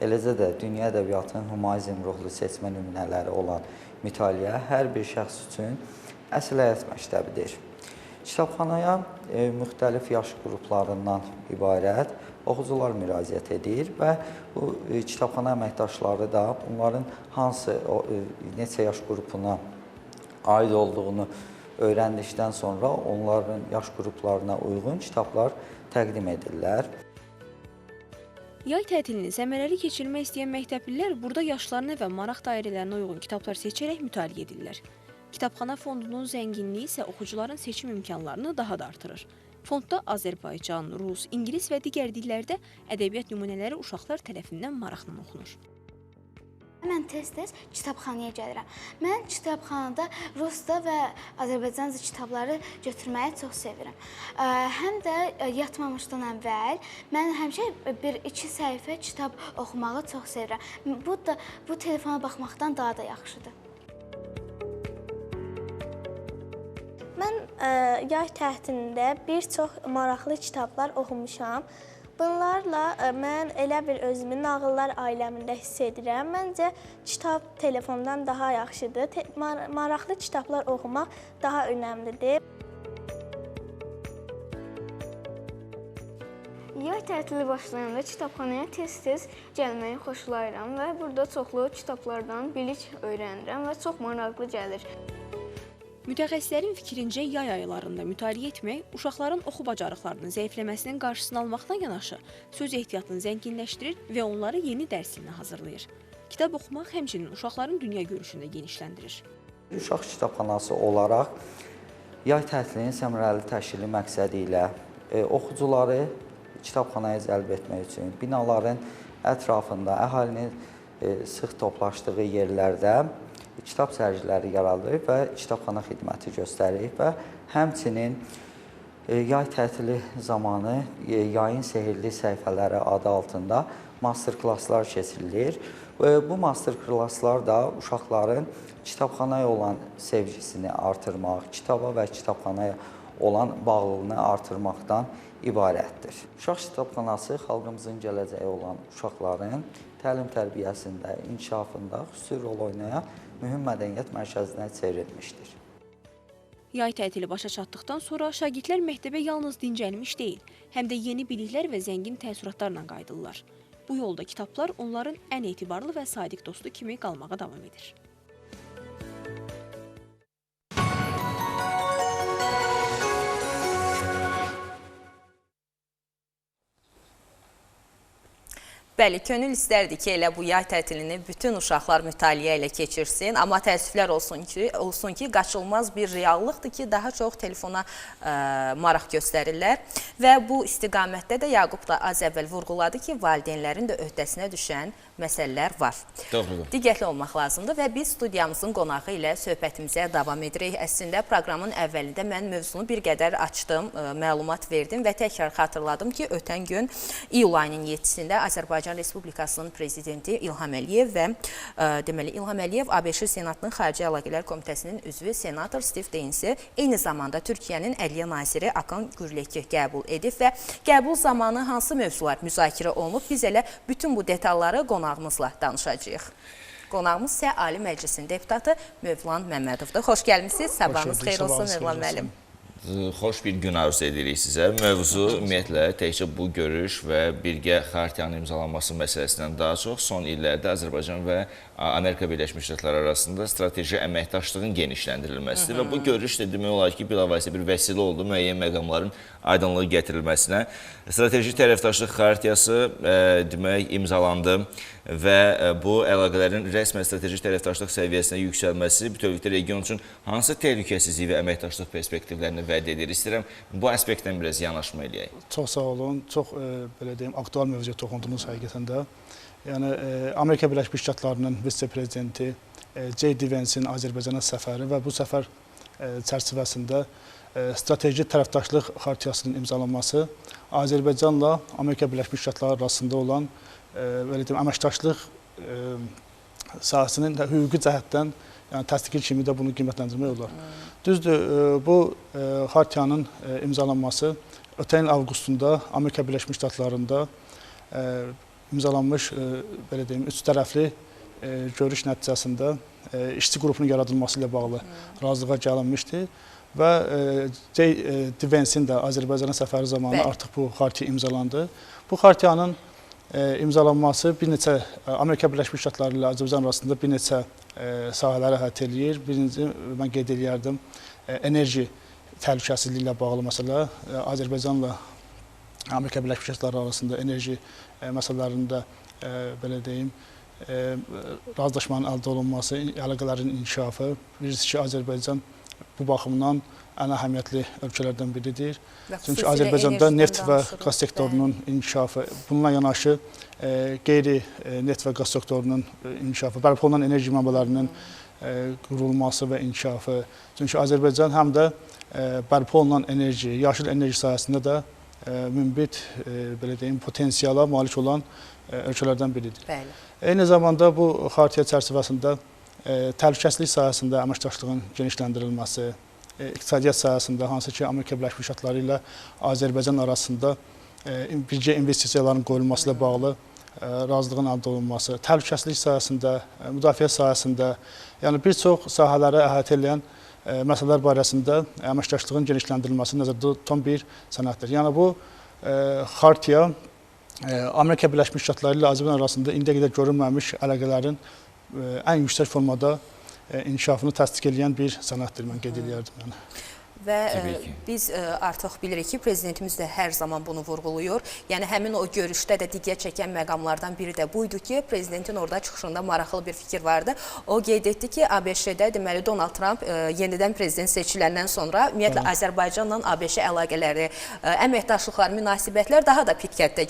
eləcə də dünya ədəbiyyatının humanizm ruhlu seçmə nümunələri olan mütaliə hər bir şəxs üçün əsl həyat məktəbidir. Kitabxanaya müxtəlif yaş qruplarından ibarət oxucular müraciət edir və bu kitabxana əməkdaşları da onların hansı neçə yaş qrupuna aid olduğunu öyrəndikdən sonra onların yaş qruplarına uyğun kitablar təqdim edirlər. Yay tətilini səmərəli keçirmək istəyən məktəblilər burada yaşlarına və maraq dairələrinə uyğun kitablar seçərək mütaliə edirlər. Kitabxana fondunun zənginliyi isə oxucuların seçim imkanlarını daha da artırır. Fondda Azərbaycan, Rus, İngilis və digər dillərdə ədəbiyyat nümunələri uşaqlar tərəfindən maraqla oxunur. Mən tez-tez kitabxanaya gəlirəm. Mən kitabxanada Rusca və Azərbaycanca kitabları götürməyi çox sevirəm. Həm də yatmamışdan əvvəl mən həmişə 1-2 səhifə kitab oxumağı çox sevirəm. Bu telefona baxmaqdan daha da yaxşıdır. Mən yay tətilində bir çox maraqlı kitablar oxumuşam. Bunlarla mən elə bir özümü nağıllar aləmində hiss edirəm. Məncə kitab telefondan daha yaxşıdır. Maraqlı kitablar oxumaq daha önəmlidir. Yay tətili başlayanda kitabxanaya tez-tez gəlməyi xoşlayıram və burada çoxlu kitablardan bilik öyrənirəm və çox maraqlı gəlir. Mütəxəssislərin fikrincə yay aylarında mütaliə etmək uşaqların oxu bacarıqlarının zəifləməsinin qarşısını almaqdan yanaşı söz ehtiyatını zənginləşdirir və onları yeni dərs ilinə hazırlayır. Kitab oxumaq həmçinin uşaqların dünya görüşünü də genişləndirir. Uşaq kitabxanası olaraq yay tətilinin səmərəli təşkili məqsədi ilə oxucuları kitabxanaya cəlb etmək üçün binaların ətrafında əhalinin sıx toplaşdığı yerlərdə kitab sərgiləri yaradılıb və kitabxana xidməti göstərilib və həmçinin yay tətili zamanı yayın sehirli səhifələri adı altında master klasslar keçirilir. Bu master klasslar da uşaqların kitabxanaya olan sevgisini artırmaq, kitaba və kitabxanaya olan bağlılığını artırmaqdan ibarətdir. Uşaq kitabxanası xalqımızın gələcəyi olan uşaqların təlim-tərbiyəsində, inkişafında xüsusi rol oynayan mühüm mədəniyyət mərkəzinə çevrilmişdir. Yay tətili başa çatdıqdan sonra şagirdlər məktəbə yalnız dincəlmiş deyil, həm də yeni biliklər və zəngin təəssüratlarla qayıdırlar. Bu yolda kitablar onların ən etibarlı və sadiq dostu kimi qalmağa davam edir. Bəli, könül istərdi ki, elə bu yay tətilini bütün uşaqlar mütaliə ilə keçirsin. Amma təəssüflər olsun ki, qaçılmaz bir reallıqdır ki, daha çox telefona maraq göstərirlər. Və bu istiqamətdə də Yaqub da az əvvəl vurğuladı ki, valideynlərin də öhdəsinə düşən məsələlər var. Doğrudur. Diqqətli olmaq lazımdır və biz studiyamızın qonağı ilə söhbətimizə davam edirik. Əslində, proqramın əvvəlində mən mövzunu bir qədər açdım, məlumat verdim və təkrar xatırladım ki, ötən gün iyul ayının 7-sində Azərbaycan Respublikasının prezidenti İlham Əliyev və deməli İlham Əliyev ABŞ Senatının Xarici Əlaqələr Komitəsinin üzvü senator Steve Dainsi eyni zamanda Türkiyənin Ədliyyə naziri Akan Gürleki qəbul edib və qəbul zamanı hansı mövzular müzakirə olunub, biz elə bütün bu detalları qonağımızla danışacağıq. Qonağımız isə Ali Məclisin deputatı Mövlan Məmmədovdur. Xoş gəlmişsiniz, sabahınız xeyir olsun Mövlan müəllim. Xoş bir gün arzu edirik sizə. Mövzu ümumiyyətlə təkcə bu görüş və birgə xartiyanın imzalanması məsələsindən daha çox son illərdə Azərbaycan və Amerika Birləşmiş Ştatları arasında strateji əməkdaşlığın genişləndirilməsidir və bu görüş də demək olar ki, bilavasitə bir vəsilə oldu müəyyən məqamların aydınlığı gətirilməsinə. Strateji tərəfdaşlıq xartiyası demək imzalandı və bu əlaqələrin rəsmən strateji tərəfdaşlıq səviyyəsinə yüksəlməsi bütövlükdə region üçün hansı təhlükəsizlik və əməkdaşlıq perspektivlərini vəd edir? İstəyirəm bu aspektdən biraz yanaşma eləyək. Çox sağ olun. Çox belə deyim, aktual mövzuya toxundunuz həqiqətən də. Yəni Amerika Birləşmiş Ştatlarının vitse-prezidenti J.D. Vance'in Azərbaycana səfəri və bu səfər çərçivəsində strateji tərəfdaşlıq xartiyasının imzalanması Azərbaycanla Amerika Birləşmiş Ştatları arasında olan belə deyim, əməkdaşlıq sahəsinin hüquqi cəhətdən yəni təsdiqi kimi də bunu qiymətləndirmək olar. Düzdür, bu xartiyanın imzalanması ötən il avqustunda Amerika Birləşmiş Ştatlarında imzalanmış belə deyim, üç tərəfli görüş nəticəsində işçi qrupunun yaradılması ilə bağlı razılığa gəlinmişdi və J.D. Vance'in də Azərbaycana səfəri zamanı artıq bu xartiya imzalandı. Bu xartiyanın imzalanması bir neçə Amerika Birləşmiş Ştatları ilə Azərbaycan arasında bir neçə sahələri əhatə eləyir. Birinci, mən qeyd edərdim, enerji təhlükəsizliyi ilə bağlı məsələ. Azərbaycanla Amerika Birləşmiş Ştatları arasında enerji məsələlərində belə deyim, razılaşmanın əldə olunması, əlaqələrin inkişafı. Bilirsiniz ki, Azərbaycan bu baxımdan ən əhəmiyyətli ölkələrdən biridir. Çünki Azərbaycanda neft və qaz sektorunun inkişafı, bununla yanaşı qeyri-neft və qaz sektorunun inkişafı, bərpa olunan enerji mənbələrinin qurulması və inkişafı. Çünki Azərbaycan həm də bərpa olunan enerji, yaşıl enerji sahəsində də münbit, belə deyim, potensiala malik olan ölkələrdən biridir. Bəli. Eyni zamanda bu xartiya çərçivəsində təhlükəsizlik sahəsində əməkdaşlığın genişləndirilməsi, iqtisadiyyat sahəsində, hansı ki, Amerika Birləşmiş Ştatları ilə Azərbaycan arasında birgə investisiyaların qoyulması ilə bağlı razılığın əldə olunması, təhlükəsizlik sahəsində, müdafiə sahəsində, yəni bir çox sahələri əhatə edən məsələlər barəsində əməkdaşlığın genişləndirilməsi nəzərdə tutan bir sənəddir. Yəni bu xartiya Amerika Birləşmiş Ştatları ilə Azərbaycan arasında indiyə qədər görünməmiş əlaqələrin ən yüksək formada inkişafını təsdiq edən bir sənəddir, mən qeyd edərdim. Yəni. Və biz artıq bilirik ki, prezidentimiz də hər zaman bunu vurğuluyur. Yəni, həmin o görüşdə də diqqət çəkən məqamlardan biri də buydu ki, prezidentin orada çıxışında maraqlı bir fikir vardı. O qeyd etdi ki, ABŞ-də deməli Donald Trump yenidən prezident seçiləndən sonra ümumiyyətlə Azərbaycanla ABŞ əlaqələri, əməkdaşlıqlar, münasibətlər daha da pik həddə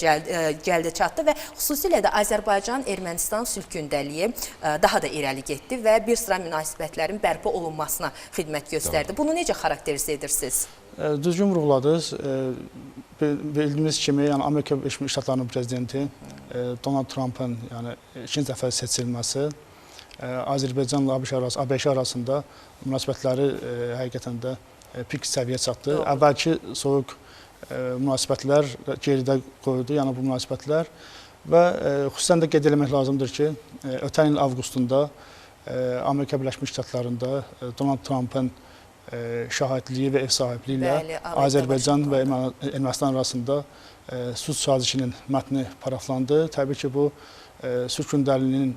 gəldi çatdı və xüsusilə də Azərbaycan-Ermənistan sülh gündəliyi daha da irəli getdi və bir sıra münasibətlərin bərpa olunmasına xidmət göstərdi. Bunu necə xarakterizə edirsiniz? Düzgün vurğuladınız. Bildiyimiz kimi, yəni Amerika Birləşmiş Ştatlarının prezidenti Donald Trumpın yəni ikinci dəfə seçilməsi Azərbaycanla ABŞ arasında münasibətləri həqiqətən də pik səviyyə çatdı. Əvvəlki soyuq münasibətlər geridə qoydu, yəni bu münasibətlər və xüsusən də qeyd eləmək lazımdır ki, ötən il avqustunda Amerika Birləşmiş Ştatlarında Donald Trumpın şahidliyi və ev sahibliyi ilə Azərbaycan və Ermənistan arasında sülh sazişinin mətni paraflandı. Təbii ki, bu sülh gündəliyinin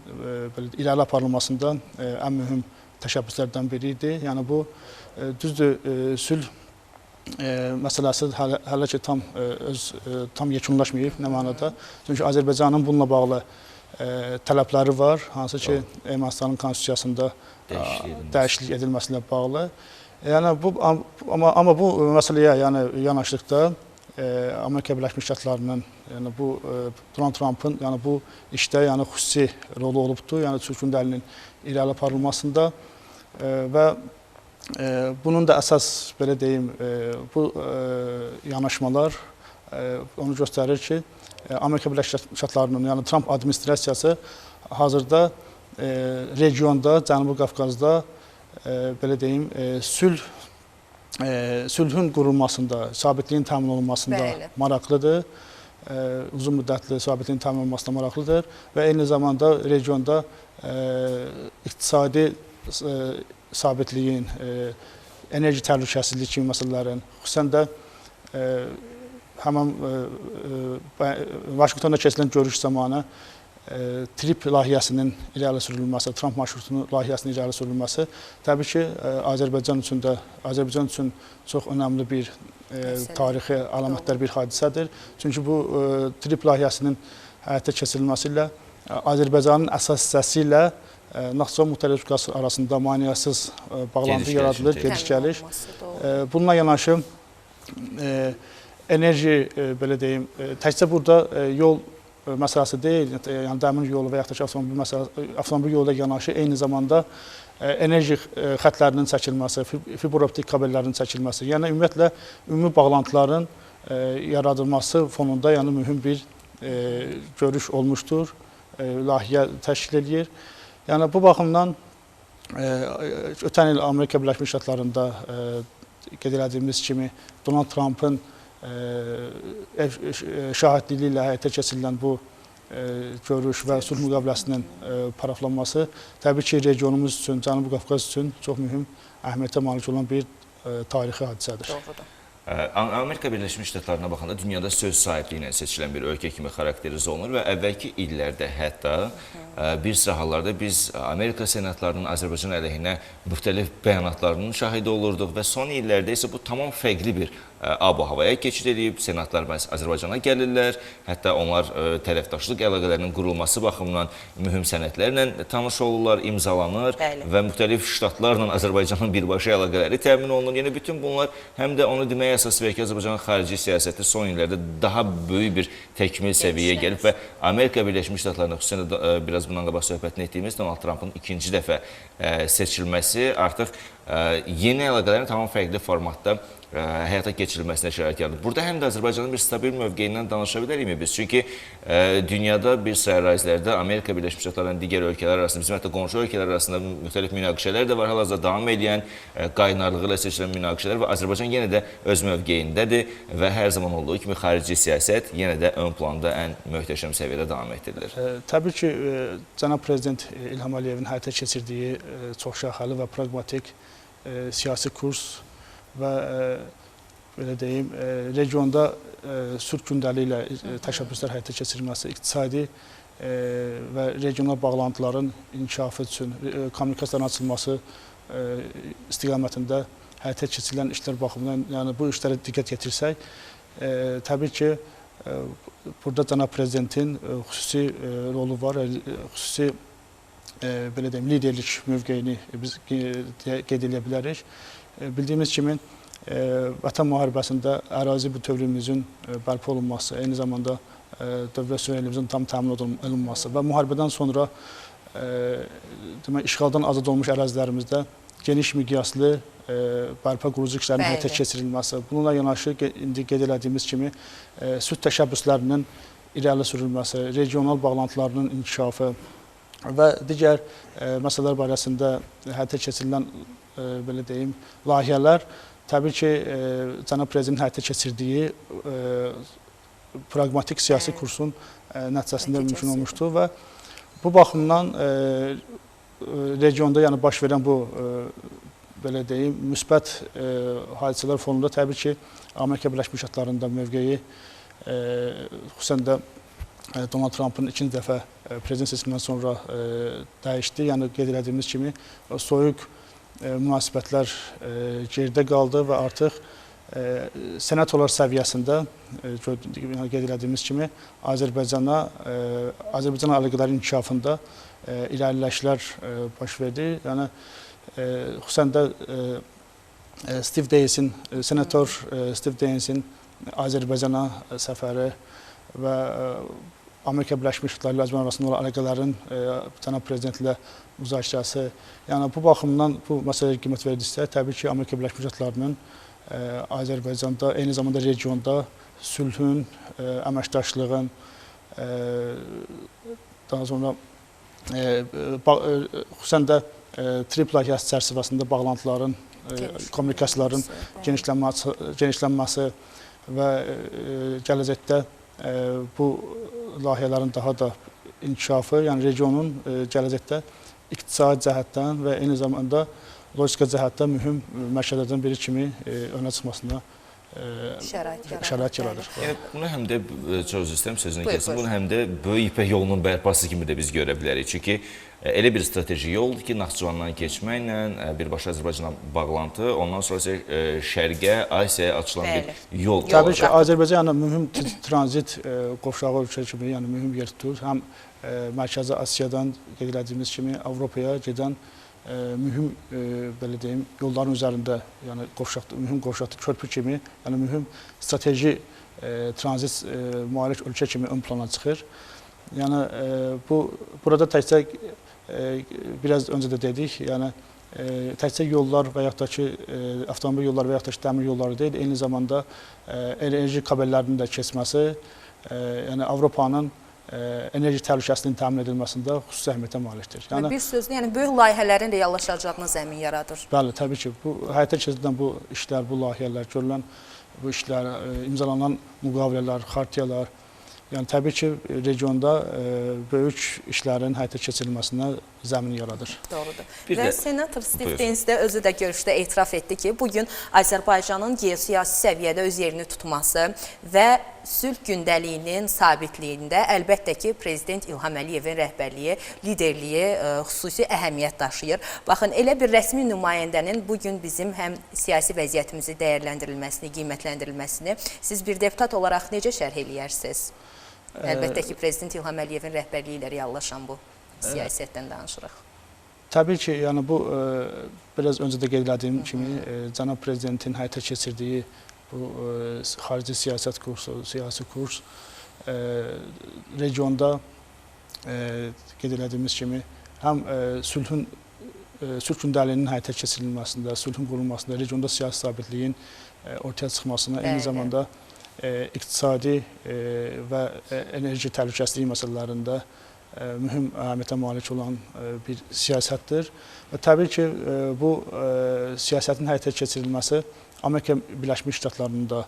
irəli aparılmasında ən mühüm təşəbbüslərdən biri idi. Yəni bu düzdür, sülh məsələsi hələ ki tam yekunlaşmayıb nə mənada. Çünki Azərbaycanın bununla bağlı tələbləri var, hansı ki Ermənistanın konstitusiyasında dəyişiklik edilməsi ilə bağlı. Yəni amma bu məsələyə yanaşdıqda Amerika Birləşmiş Ştatlarının bu Donald Trumpın bu işdə xüsusi rolu olubdur. Yəni sülh gündəliyinin irəli aparılmasında və bunun da əsas belə deyim bu yanaşmalar onu göstərir ki, Amerika Birləşmiş Ştatlarının Trump administrasiyası hazırda regionda, Cənubi Qafqazda belə deyim sülhün qurulmasında, sabitliyin təmin olunmasında maraqlıdır. Uzun müddətli sabitliyin təmin olunmasında maraqlıdır və eyni zamanda regionda iqtisadi sabitliyin, enerji təhlükəsizliyi kimi məsələlərin, xüsusən də həmin Vaşinqtonda keçirilən görüş zamanı TRIP layihəsinin irəli sürülməsi, Trump marşrutunun layihəsinin irəli sürülməsi təbii ki, Azərbaycan üçün çox önəmli bir tarixi əlamətdar bir hadisədir. Çünki bu TRIP layihəsinin həyata keçirilməsi ilə Azərbaycanın əsas hissəsi ilə Naxçıvan Muxtar Respublikası arasında maneəsiz bağlantı yaradılır, gediş-gəliş. Bununla yanaşı enerji, belə deyim, təkcə burada yol məsələsi deyil, yəni dəmir yolu və yaxud da ki, avtomobil yolu ilə yanaşı eyni zamanda enerji xətlərinin çəkilməsi, fibr optik kabellərinin çəkilməsi, yəni ümumiyyətlə ümumi bağlantıların yaradılması fonunda mühüm bir görüş olmuşdur, layihə təşkil edir. Yəni bu baxımdan ötən il Amerika Birləşmiş Ştatlarında qeyd etdiyimiz kimi Donald Trumpın şahidliyi ilə həyata keçirilən bu görüş və sülh müqaviləsinin paraflanması təbii ki, regionumuz üçün, Cənubi Qafqaz üçün çox mühüm əhəmiyyətə malik olan bir tarixi hadisədir. Doğrudur. Amerika Birləşmiş Ştatlarına baxanda dünyada söz sahibliyi ilə seçilən bir ölkə kimi xarakterizə olunur və əvvəlki illərdə hətta bir sıra hallarda biz Amerika senatlarının Azərbaycan əleyhinə müxtəlif bəyanatlarının şahidi olurduq və son illərdə isə bu tamam fərqli bir ab-havaya keçid edib, senatlar Azərbaycana gəlirlər, hətta onlar tərəfdaşlıq əlaqələrinin qurulması baxımından mühüm sənədlərlə tanış olurlar, imzalanır və müxtəlif ştatlarla Azərbaycanın birbaşa əlaqələri təmin olunur. Yəni bütün bunlar həm də onu deməyə əsas verir ki, Azərbaycanın xarici siyasəti son illərdə daha böyük bir təkmil səviyyəyə gəlib və Amerika Birləşmiş Ştatlarında xüsusən də biraz bundan qabaq söhbətini etdiyimiz Donald Trumpın ikinci dəfə seçilməsi artıq yeni əlaqələrin tamam fərqli formatda həyata keçirilməsinə şərait yaradır. Burada həm də Azərbaycanın bir stabil mövqeyindən danışa bilərikmi biz? Çünki dünyada bir sıra ərazilərdə Amerika Birləşmiş Ştatlarının digər ölkələr arasında, bizim hətta qonşu ölkələr arasında müxtəlif münaqişələr də var. Hal-hazırda davam edən qaynarlığı ilə seçilən münaqişələr və Azərbaycan yenə də öz mövqeyindədir və hər zaman olduğu kimi xarici siyasət yenə də ön planda ən möhtəşəm səviyyədə davam etdirilir. Təbii ki, cənab Prezident İlham Əliyevin həyata keçirdiyi çoxşaxəli və praqmatik siyasi kurs və belə deyim, regionda sülh gündəliyi ilə təşəbbüslər həyata keçirilməsi, iqtisadi və regional bağlantıların inkişafı üçün, kommunikasiyaların açılması istiqamətində həyata keçirilən işlər baxımından, yəni bu işlərə diqqət yetirsək, təbii ki, burada cənab Prezidentin xüsusi rolu var, xüsusi belə deyim, liderlik mövqeyini biz qeyd edə bilərik. Bildiyimiz kimi, Vətən müharibəsində ərazi bütövlüyümüzün bərpa olunması, eyni zamanda dövlət suverenliyimizin tam təmin olunması və müharibədən sonra işğaldan azad olmuş ərazilərimizdə geniş miqyaslı bərpa qurucu işlərinin həyata keçirilməsi. Bununla yanaşı, indi qeyd etdiyimiz kimi, sülh təşəbbüslərinin irəli sürülməsi, regional bağlantılarının inkişafı və digər məsələlər barəsində həyata keçirilən belə deyim, layihələr təbii ki, cənab prezidentin həyata keçirdiyi praqmatik siyasi kursun nəticəsində mümkün olmuşdur və bu baxımdan regionda yəni baş verən bu belə deyim, müsbət hadisələr fonunda təbii ki, Amerika Birləşmiş Ştatlarında mövqeyi xüsusən də Donald Trumpın ikinci dəfə prezident seçimindən sonra dəyişdi. Yəni qeyd etdiyimiz kimi soyuq münasibətlər geridə qaldı və artıq senatorlar səviyyəsində qeyd etdiyimiz kimi Azərbaycan əlaqələrinin inkişafında irəliləyişlər baş verdi. Yəni xüsusən də senator Steve Daines-in Azərbaycana səfəri və Amerika Birləşmiş Ştatları ilə Azərbaycan arasında olan əlaqələrin cənab prezidentlə müzakirəsi. Yəni bu baxımdan bu məsələyə qiymət verdiksə, təbii ki, Amerika Birləşmiş Ştatlarının Azərbaycanda, eyni zamanda regionda sülhün, əməkdaşlığın, daha sonra xüsusən də TRIP layihəsi çərçivəsində bağlantıların, kommunikasiyaların genişlənməsi və gələcəkdə bu layihələrin daha da inkişafı, yəni regionun gələcəkdə iqtisadi cəhətdən və eyni zamanda logika cəhətdən mühüm məşələlərdən biri kimi önə çıxmasına şərait yaradır. Bunu həm də, çox üzr istəyirəm sözünü kəsin, bunu həm də Böyük İpək yolunun bərpası kimi də biz görə bilərik. Çünki elə bir strateji yoldur ki, Naxçıvandan keçməklə birbaşa Azərbaycana bağlantı, ondan sonra Şərqə, Asiyaya açılan bir yol. Təbii ki, Azərbaycan mühüm tranzit qovşağı ölkə kimi, yəni mühüm yer tutur. Həm Mərkəzi Asiyadan qeyd etdiyimiz kimi Avropaya gedən mühüm belə deyim, yolların üzərində, yəni mühüm qovşaq körpü kimi, yəni mühüm strateji tranzit malik ölkə kimi ön plana çıxır. Yəni burada təkcə biraz öncə də dedik, yəni təkcə yollar və yaxud da ki, avtomobil yolları və yaxud da ki, dəmir yolları deyil, eyni zamanda enerji kabellərinin də keçməsi, yəni Avropanın enerji təhlükəsinin təmin edilməsində xüsusi əhəmiyyətə malikdir. Yəni, bir sözlə, yəni böyük layihələrin reallaşacağına zəmin yaradır. Bəli, təbii ki, həyata keçirilən bu işlər, bu layihələr, görülən bu işlər, imzalanan müqavilələr, xartiyalar, yəni təbii ki, regionda böyük işlərin həyata keçirilməsinə zəmin yaradır. Doğrudur. Və senator Steve Daines də özü də görüşdə etiraf etdi ki, bugün Azərbaycanın geosiyasi səviyyədə öz yerini tutması və sülh gündəliyinin sabitliyində əlbəttə ki, Prezident İlham Əliyevin rəhbərliyi, liderliyi xüsusi əhəmiyyət daşıyır. Baxın, elə bir rəsmi nümayəndənin bugün bizim həm siyasi vəziyyətimizi dəyərləndirilməsini, qiymətləndirilməsini siz bir deputat olaraq necə şərh eləyərsiniz? Əlbəttə ki, Prezident İlham Əliyevin rəhbərliyi ilə reallaşan bu siyasətdən danışırıq. Təbii ki, yəni bu biraz öncə də qeyd etdiyim kimi cənab prezidentin həyata keçirdiyi bu xarici siyasət kursu, siyasi kurs regionda qeyd etdiyimiz kimi həm sülh gündəliyinin həyata keçirilməsində, sülhün qurulmasında, regionda siyasi sabitliyin ortaya çıxmasına, eyni zamanda iqtisadi və enerji təhlükəsizliyi məsələlərində mühüm əhəmiyyətə malik olan bir siyasətdir. Və təbii ki, bu siyasətin həyata keçirilməsi Amerika Birləşmiş Ştatlarının da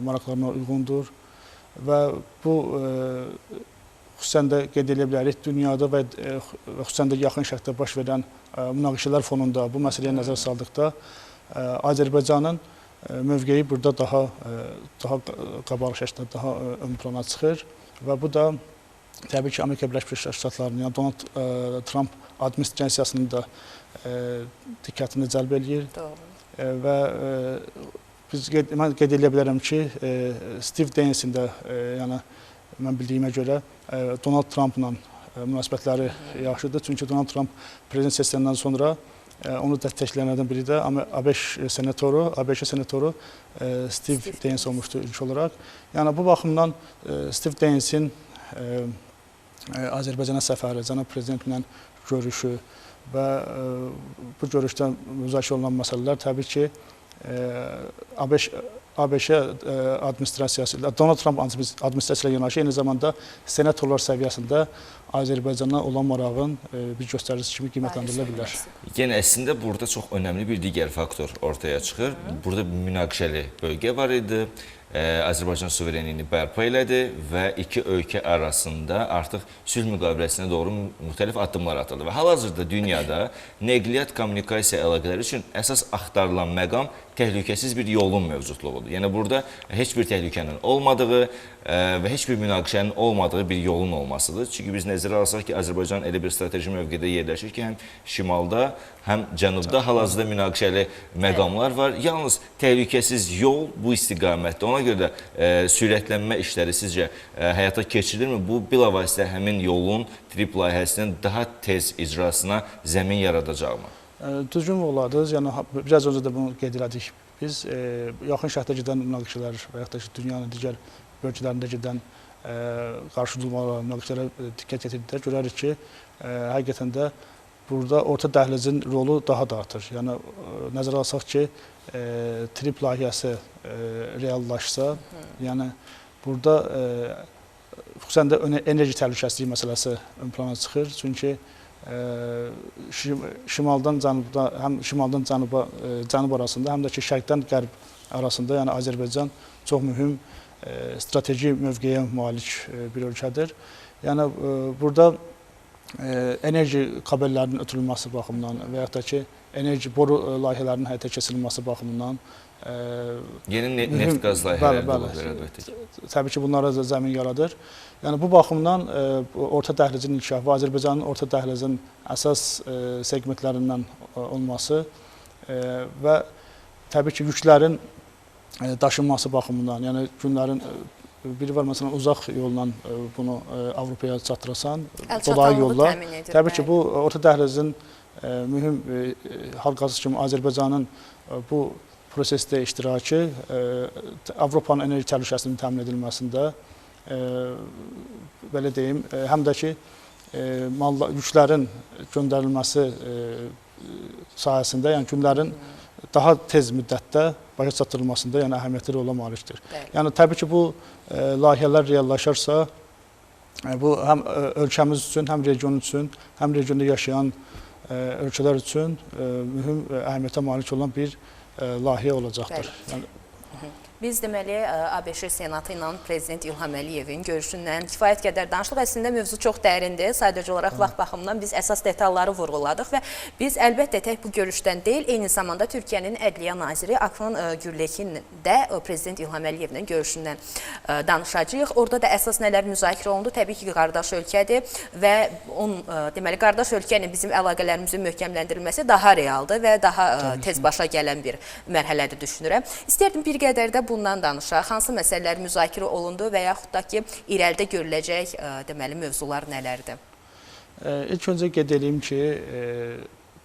maraqlarına uyğundur və bu xüsusən də qeyd edə bilərik, dünyada və xüsusən də yaxın şərqdə baş verən münaqişələr fonunda bu məsələyə nəzər saldıqda Azərbaycanın mövqeyi burada daha qabaq şəkildə daha ön plana çıxır və bu da təbii ki, Amerika Birləşmiş Ştatlarının, yəni Donald Trump administrasiyasının da diqqətini cəlb eləyir. Və mən qeyd edə bilərəm ki, Steve Daines-in də, yəni mən bildiyimə görə Donald Trumpla münasibətləri yaxşıdır. Çünki Donald Trump prezident seçiləndən sonra onu dəstəkləyənlərdən biri də ABŞ senatoru Steve Daines olmuşdu ilk olaraq. Yəni bu baxımdan Steve Daines-in Azərbaycana səfəri, cənab prezidentlə görüşü və bu görüşdə müzakirə olunan məsələlər təbii ki, ABŞ administrasiyası, Donald Trump administrasiyasıyla yanaşı eyni zamanda senatorlar səviyyəsində Azərbaycana olan marağın bir göstəricisi kimi qiymətləndirilə bilər. Yəni əslində burada çox önəmli bir digər faktor ortaya çıxır. Burada münaqişəli bölgə var idi. Azərbaycan suverenliyini bərpa elədi və iki ölkə arasında artıq sülh müqaviləsinə doğru müxtəlif addımlar atıldı. Və hal-hazırda dünyada nəqliyyat kommunikasiya əlaqələri üçün əsas axtarılan məqam təhlükəsiz bir yolun mövcudluğudur. Yəni burada heç bir təhlükənin olmadığı və heç bir münaqişənin olmadığı bir yolun olmasıdır. Çünki biz nəzərə alsaq ki, Azərbaycan elə bir strateji mövqedə yerləşir ki, həm şimalda, həm cənubda hal-hazırda münaqişəli məqamlar var. Yalnız təhlükəsiz yol bu istiqamətdə. Ona görə də sürətlənmə işləri sizcə həyata keçirilirmi? Bu bilavasitə həmin yolun trip layihəsinin daha tez icrasına zəmin yaradacaqmı? Düzgün oladınız. Yəni biraz öncə də bunu qeyd elədik. Biz yaxın şərqdə gedən münaqişələr və yaxud da ki, dünyanın digər bölgələrində gedən qarşıdurmalara, münaqişələrə diqqət yetirdikdə görərik ki, həqiqətən də burada orta dəhlizin rolu daha da artır. Yəni nəzərə alsaq ki, trip layihəsi reallaşsa, yəni burada xüsusən də enerji təhlükəsizliyi məsələsi ön plana çıxır. Çünki şimaldan cənuba, həm şimaldan cənub arasında, həm də ki şərqdən qərb arasında, yəni Azərbaycan çox mühüm strateji mövqeyə malik bir ölkədir. Yəni burada enerji kabellərinin ötürülməsi baxımından və yaxud da ki enerji boru layihələrinin həyata keçirilməsi baxımından yeni neft qaz layihələri də olur əlbəttə. Təbii ki, bunlara da zəmin yaradır. Yəni bu baxımdan orta dəhlizin inkişafı, Azərbaycanın orta dəhlizin əsas segmentlərindən olması və təbii ki, yüklərin daşınması baxımından, yəni günlərin biri var, məsələn, uzaq yolla bunu Avropaya çatdırasan, dolayı yolla. Təbii ki, bu orta dəhlizin mühüm halqası kimi Azərbaycanın bu prosesdə iştirakı Avropanın enerji təhlükəsizliyinin təmin edilməsində, belə deyim, həm də ki, yüklərin göndərilməsi sayəsində, yəni günlərin daha tez müddətdə başa çatdırılmasında yəni əhəmiyyətli rola malikdir. Yəni təbii ki, bu layihələr reallaşarsa, bu həm ölkəmiz üçün, həm region üçün, həm regionda yaşayan ölkələr üçün mühüm əhəmiyyətə malik olan bir layihə olacaqdır. Biz deməli ABŞ Senatı ilə Prezident İlham Əliyevin görüşündən kifayət qədər danışdıq. Əslində mövzu çox dərindir. Sadəcə olaraq vaxt baxımından biz əsas detalları vurğuladıq və biz əlbəttə tək bu görüşdən deyil, eyni zamanda Türkiyənin Ədliyyə Naziri Akın Gürləkin də Prezident İlham Əliyevlə görüşündən danışacağıq. Orada da əsas nələr müzakirə olundu? Təbii ki, qardaş ölkədir və deməli qardaş ölkə ilə bizim əlaqələrimizin möhkəmləndirilməsi daha realdır və daha tez başa gələn bir mərhələdir düşünürəm. İstərdim bir qədər də bundan danışaq. Hansı məsələlər müzakirə olundu və yaxud da ki, irəlidə görüləcək deməli mövzular nələrdir? İlk öncə qeyd edeyim ki,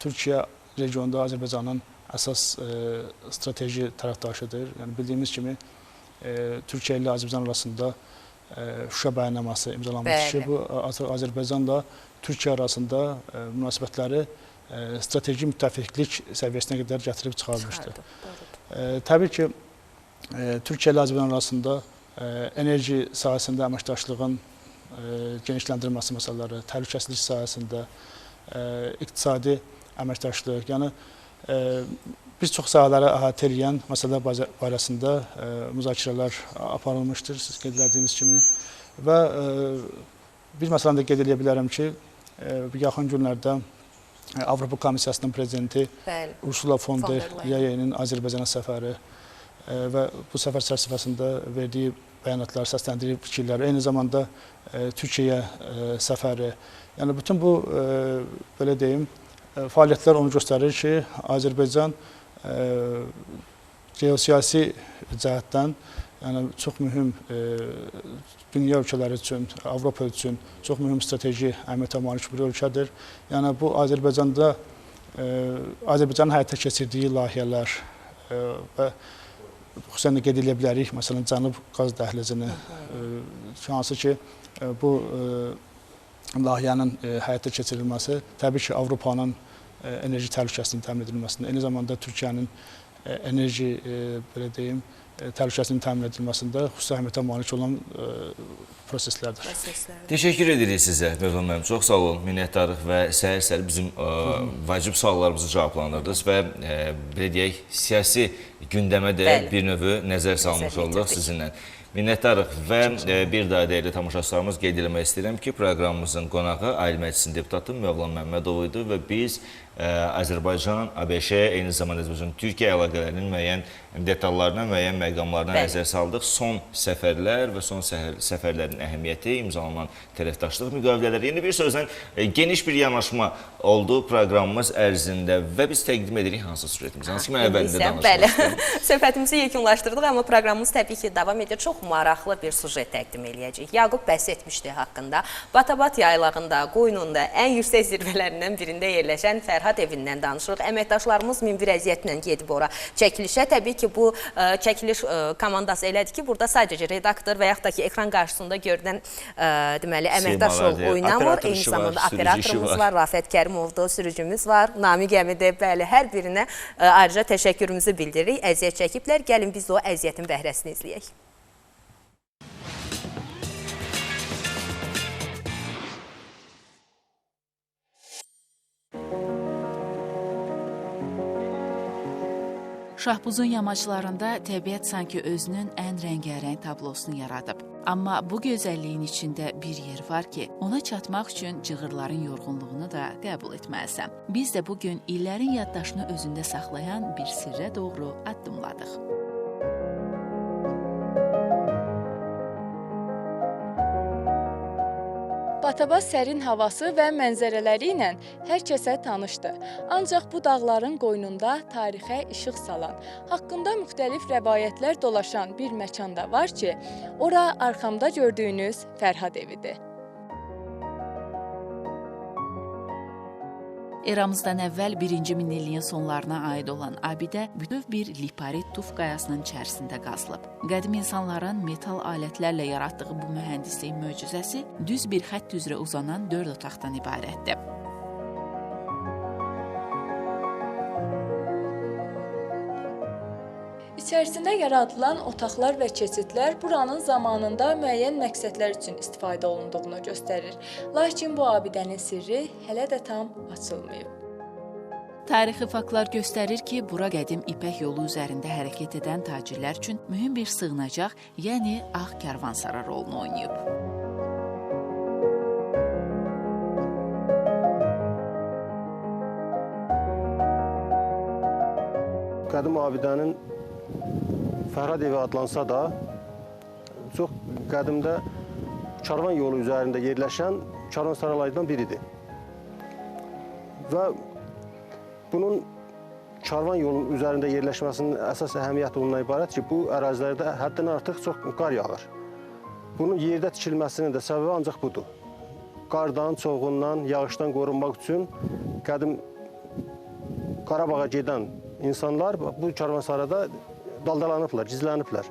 Türkiyə regionda Azərbaycanın əsas strateji tərəfdaşıdır. Yəni bildiyimiz kimi Türkiyə ilə Azərbaycan arasında Şuşa bəyannaməsi imzalanmışdır ki, bu Azərbaycanla Türkiyə arasında münasibətləri strateji müttəfiqlik səviyyəsinə qədər gətirib çıxarmışdır. Təbii ki, Türkiyə ilə Azərbaycan arasında enerji sahəsində əməkdaşlığın genişləndirilməsi məsələləri, təhlükəsizlik sahəsində iqtisadi əməkdaşlıq, yəni bir çox sahələri əhatə edən məsələlər barəsində müzakirələr aparılmışdır, siz qeyd etdiyiniz kimi. Və bir məsələni də qeyd edə bilərəm ki, yaxın günlərdə Avropa Komissiyasının prezidenti Ursula von der Leyen'in Azərbaycana səfəri və bu səfər çərçivəsində verdiyi bəyanatlar, səsləndirdiyi fikirlər, eyni zamanda Türkiyəyə səfəri. Yəni bütün bu, belə deyim, fəaliyyətlər onu göstərir ki, Azərbaycan geosiyasi cəhətdən yəni çox mühüm dünya ölkələri üçün, Avropa üçün çox mühüm strateji əhəmiyyətə malik bir ölkədir. Yəni bu Azərbaycanın həyata keçirdiyi layihələr və xüsusən də qeyd edə bilərik, məsələn, Cənub qaz dəhlizini, hansı ki, bu layihənin həyata keçirilməsi təbii ki, Avropanın enerji təhlükəsizliyinin təmin edilməsində, eyni zamanda Türkiyənin enerji, belə deyim, təhlükəsinin təmin edilməsində xüsusi əhəmiyyətə malik olan proseslərdir. Teşekkür edirik sizə Mövlam müəllim. Çox sağ olun. Minnətdarıq və səhər-səhər bizim vacib suallarımızı cavablandırdınız və belə deyək, siyasi gündəmə də bir növ nəzər salmış olduq sizinlə. Minnətdarıq və bir daha dəyərli tamaşaçılarımız qeyd eləmək istəyirəm ki, proqramımızın qonağı Ali Məclisin deputatı Mövlam Məmmədov idi və biz Azərbaycan, ABŞ, eyni zamanda Türkiyə əlaqələrinin müəyyən detallarına, müəyyən məqamlarına nəzər saldıq. Son səfərlər və son səfərlərin əhəmiyyəti, imzalanan tərəfdaşlıq müqavilələri. Yəni bir sözlə geniş bir yanaşma oldu proqramımız ərzində və biz təqdim edirik hansı süjetimizi? Hansı ki, mən əvvəlində danışmaq istəyirəm. Söhbətimizi yekunlaşdırdıq, amma proqramımız təbii ki, davam edir. Çox maraqlı bir sujet təqdim eləyəcək. Yaqub bəhs etmişdi haqqında. Batabat yaylağında, qoynunda ən yüksək zirvələrindən birində yerləşən Fərhad evindən danışırıq. Əməkdaşlarımız min bir əziyyətlə gedib ora çəkilişə. Təbii ki, bu çəkiliş komandası elədir ki, burada sadəcə redaktor və yaxud da ki, ekran qarşısında görünən deməli, əməkdaş rol oynamır. Eyni zamanda operatorumuz var, Rafət Kərimovdur, sürücümüz var, Namiq Əmidə, bəli, hər birinə ayrıca təşəkkürümüzü bildiririk. Əziyyət çəkiblər, gəlin biz o əziyyətin bəhrəsini izləyək. Şahbuzun yamaclarında təbiət sanki özünün ən rəngarəng tablosunu yaradıb. Amma bu gözəlliyin içində bir yer var ki, ona çatmaq üçün cığırların yorğunluğunu da qəbul etməlisən. Biz də bugün illərin yaddaşını özündə saxlayan bir sirrə doğru addımladıq. Batabat sərin havası və mənzərələri ilə hər kəsə tanışdır. Ancaq bu dağların qoynunda tarixə işıq salan, haqqında müxtəlif rəvayətlər dolaşan bir məkanda var ki, ora arxamda gördüyünüz Fərhad evidir. Eramızdan əvvəl 1-ci minilliyin sonlarına aid olan abidə bütöv bir liparit tuf qayasının içərisində qazılıb. Qədim insanların metal alətlərlə yaratdığı bu mühəndislik möcüzəsi düz bir xətt üzrə uzanan 4 otaqdan ibarətdir. İçərisində yaradılan otaqlar və keçidlər buranın zamanında müəyyən məqsədlər üçün istifadə olunduğunu göstərir. Lakin bu abidənin sirri hələ də tam açılmayıb. Tarixi faktlar göstərir ki, bura qədim İpək yolu üzərində hərəkət edən tacirlər üçün mühüm bir sığınacaq, yəni Ağ Karvansara rolunu oynayıb. Qədim abidənin Fərhad evi adlansa da, çox qədimdə karvan yolu üzərində yerləşən karvansaralardan biridir. Və bunun karvan yolunun üzərində yerləşməsinin əsas əhəmiyyəti ondan ibarət ki, bu ərazilərdə həddən artıq çox qar yağır. Bunun yerdə tikilməsinin də səbəbi ancaq budur. Qardan, çoğundan, yağışdan qorunmaq üçün qədim Qarabağa gedən insanlar bu karvansarada daldalanıblar, gizləniblər.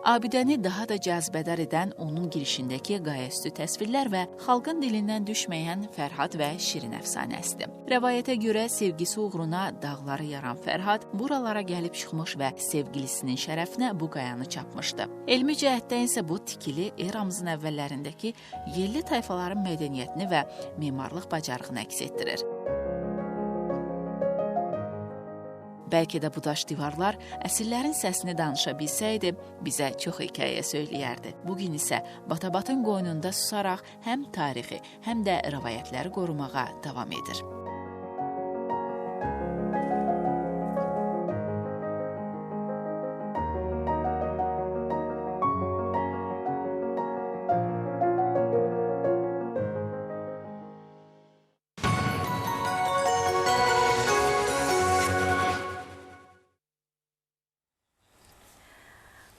Abidəni daha da cazibədar edən onun girişindəki qayaüstü təsvirlər və xalqın dilindən düşməyən Fərhad və Şirin əfsanəsidir. Rəvayətə görə sevgisi uğruna dağları yaran Fərhad buralara gəlib çıxmış və sevgilisinin şərəfinə bu qayanı çapmışdı. Elmi cəhətdən isə bu tikili eramızın əvvəllərindəki yerli tayfaların mədəniyyətini və memarlıq bacarığını əks etdirir. Bəlkə də bu daş divarlar əsrlərin səsini danışa bilsəydi, bizə çox hekayə söyləyərdi. Bugün isə Batabatın qoynunda susaraq həm tarixi, həm də rəvayətləri qorumağa davam edir.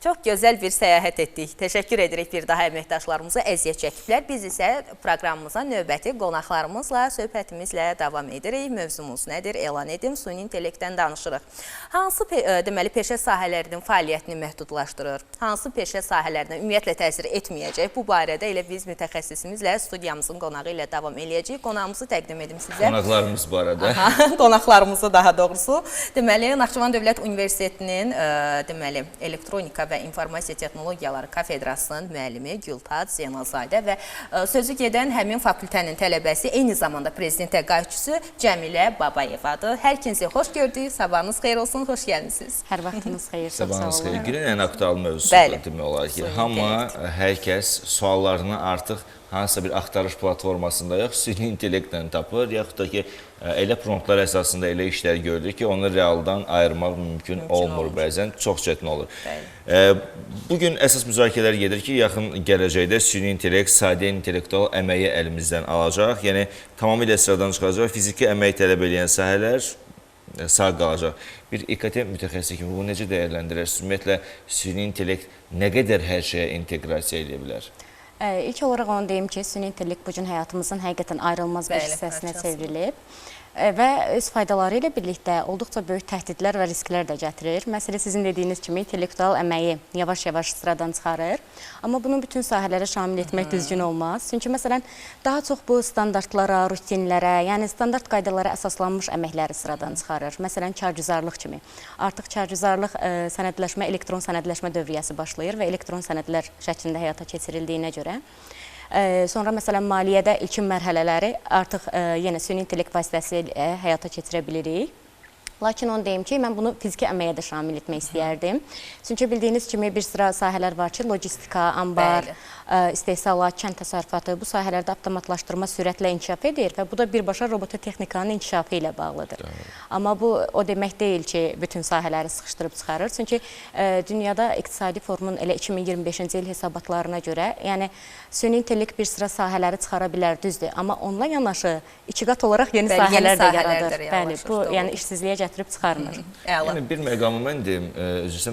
Çox gözəl bir səyahət etdik. Təşəkkür edirik bir daha əməkdaşlarımıza, əziyyət çəkiblər. Biz isə proqramımıza növbəti qonaqlarımızla, söhbətimizlə davam edirik. Mövzumuz nədir? Elan edim, süni intellektdən danışırıq. Hansı deməli peşə sahələrinin fəaliyyətini məhdudlaşdırır? Hansı peşə sahələrinə ümumiyyətlə təsir etməyəcək? Bu barədə elə biz mütəxəssisimizlə studiyamızın qonağı ilə davam eləyəcəyik. Qonağımızı təqdim edim sizə. Qonaqlarımız bu arada. Qonaqlarımızı daha doğrusu. Deməli, Naxçıvan Dövlət Universitetinin deməli, Elektronika və İnformasiya Texnologiyaları kafedrasının müəllimi Gültad Zeynalzadə və sözü gedən həmin fakültənin tələbəsi, eyni zamanda prezident təqaüdçüsü Cəmilə Babayevadır. Hər ikinizi xoş gördük, sabahınız xeyir olsun, xoş gəlmisiniz. Hər vaxtınız xeyir, çox sağ Sabahınız olun. xeyir. Günün ən aktual mövzusudur demək olar ki, hər kəs suallarını artıq hansısa bir axtarış platformasında yox, süni intellektlə tapır, yaxud da ki, elə promptlar əsasında elə işlər görürük ki, onu realdan ayırmaq mümkün olmur bəzən, çox çətin olur. Bugün əsas müzakirələr gedir ki, yaxın gələcəkdə süni intellekt, sadə intellektual əməyi əlimizdən alacaq, yəni tamamilə sıradan çıxacaq, fiziki əmək tələb edən sahələr sağ qalacaq. Bir İKT mütəxəssisi kimi bu necə dəyərləndirərsiniz? Ümumiyyətlə, süni intellekt nə qədər hər şeyə inteqrasiya edə bilər? İlk olaraq onu deyim ki, süni intellekt bugün həyatımızın həqiqətən ayrılmaz bir hissəsinə çevrilib və öz faydaları ilə birlikdə olduqca böyük təhdidlər və risklər də gətirir. Məsələn, sizin dediyiniz kimi intellektual əməyi yavaş-yavaş sıradan çıxarır. Amma bunu bütün sahələrə şamil etmək düzgün olmaz. Çünki məsələn, daha çox bu standartlara, rutinlərə, yəni standart qaydalara əsaslanmış əməkləri sıradan çıxarır. Məsələn, kargüzarlıq kimi. Artıq kargüzarlıq sənədləşmə, elektron sənədləşmə dövriyyəsi başlayır və elektron sənədlər şəklində həyata keçirildiyinə görə. Sonra məsələn, maliyyədə ilkin mərhələləri artıq yenə süni intellekt vasitəsilə həyata keçirə bilirik. Lakin onu deyim ki, mən bunu fiziki əməyə də şamil etmək istəyərdim. Çünki bildiyiniz kimi bir sıra sahələr var ki, logistika, ambar, istehsalat, kənd təsərrüfatı bu sahələrdə avtomatlaşdırma sürətlə inkişaf edir və bu da birbaşa robototexnikanın inkişafı ilə bağlıdır. Amma bu o demək deyil ki, bütün sahələri sıxışdırıb çıxarır. Çünki dünyada İqtisadi Forumun elə 2025-ci il hesabatlarına görə, yəni süni intellekt bir sıra sahələri çıxara bilər, düzdür. Amma onunla yanaşı iki qat olaraq yeni sahələr də yaradır. Bəli, bu yəni işsizliyə gətirib çıxarmır. Yəni bir məqamı mən deyim,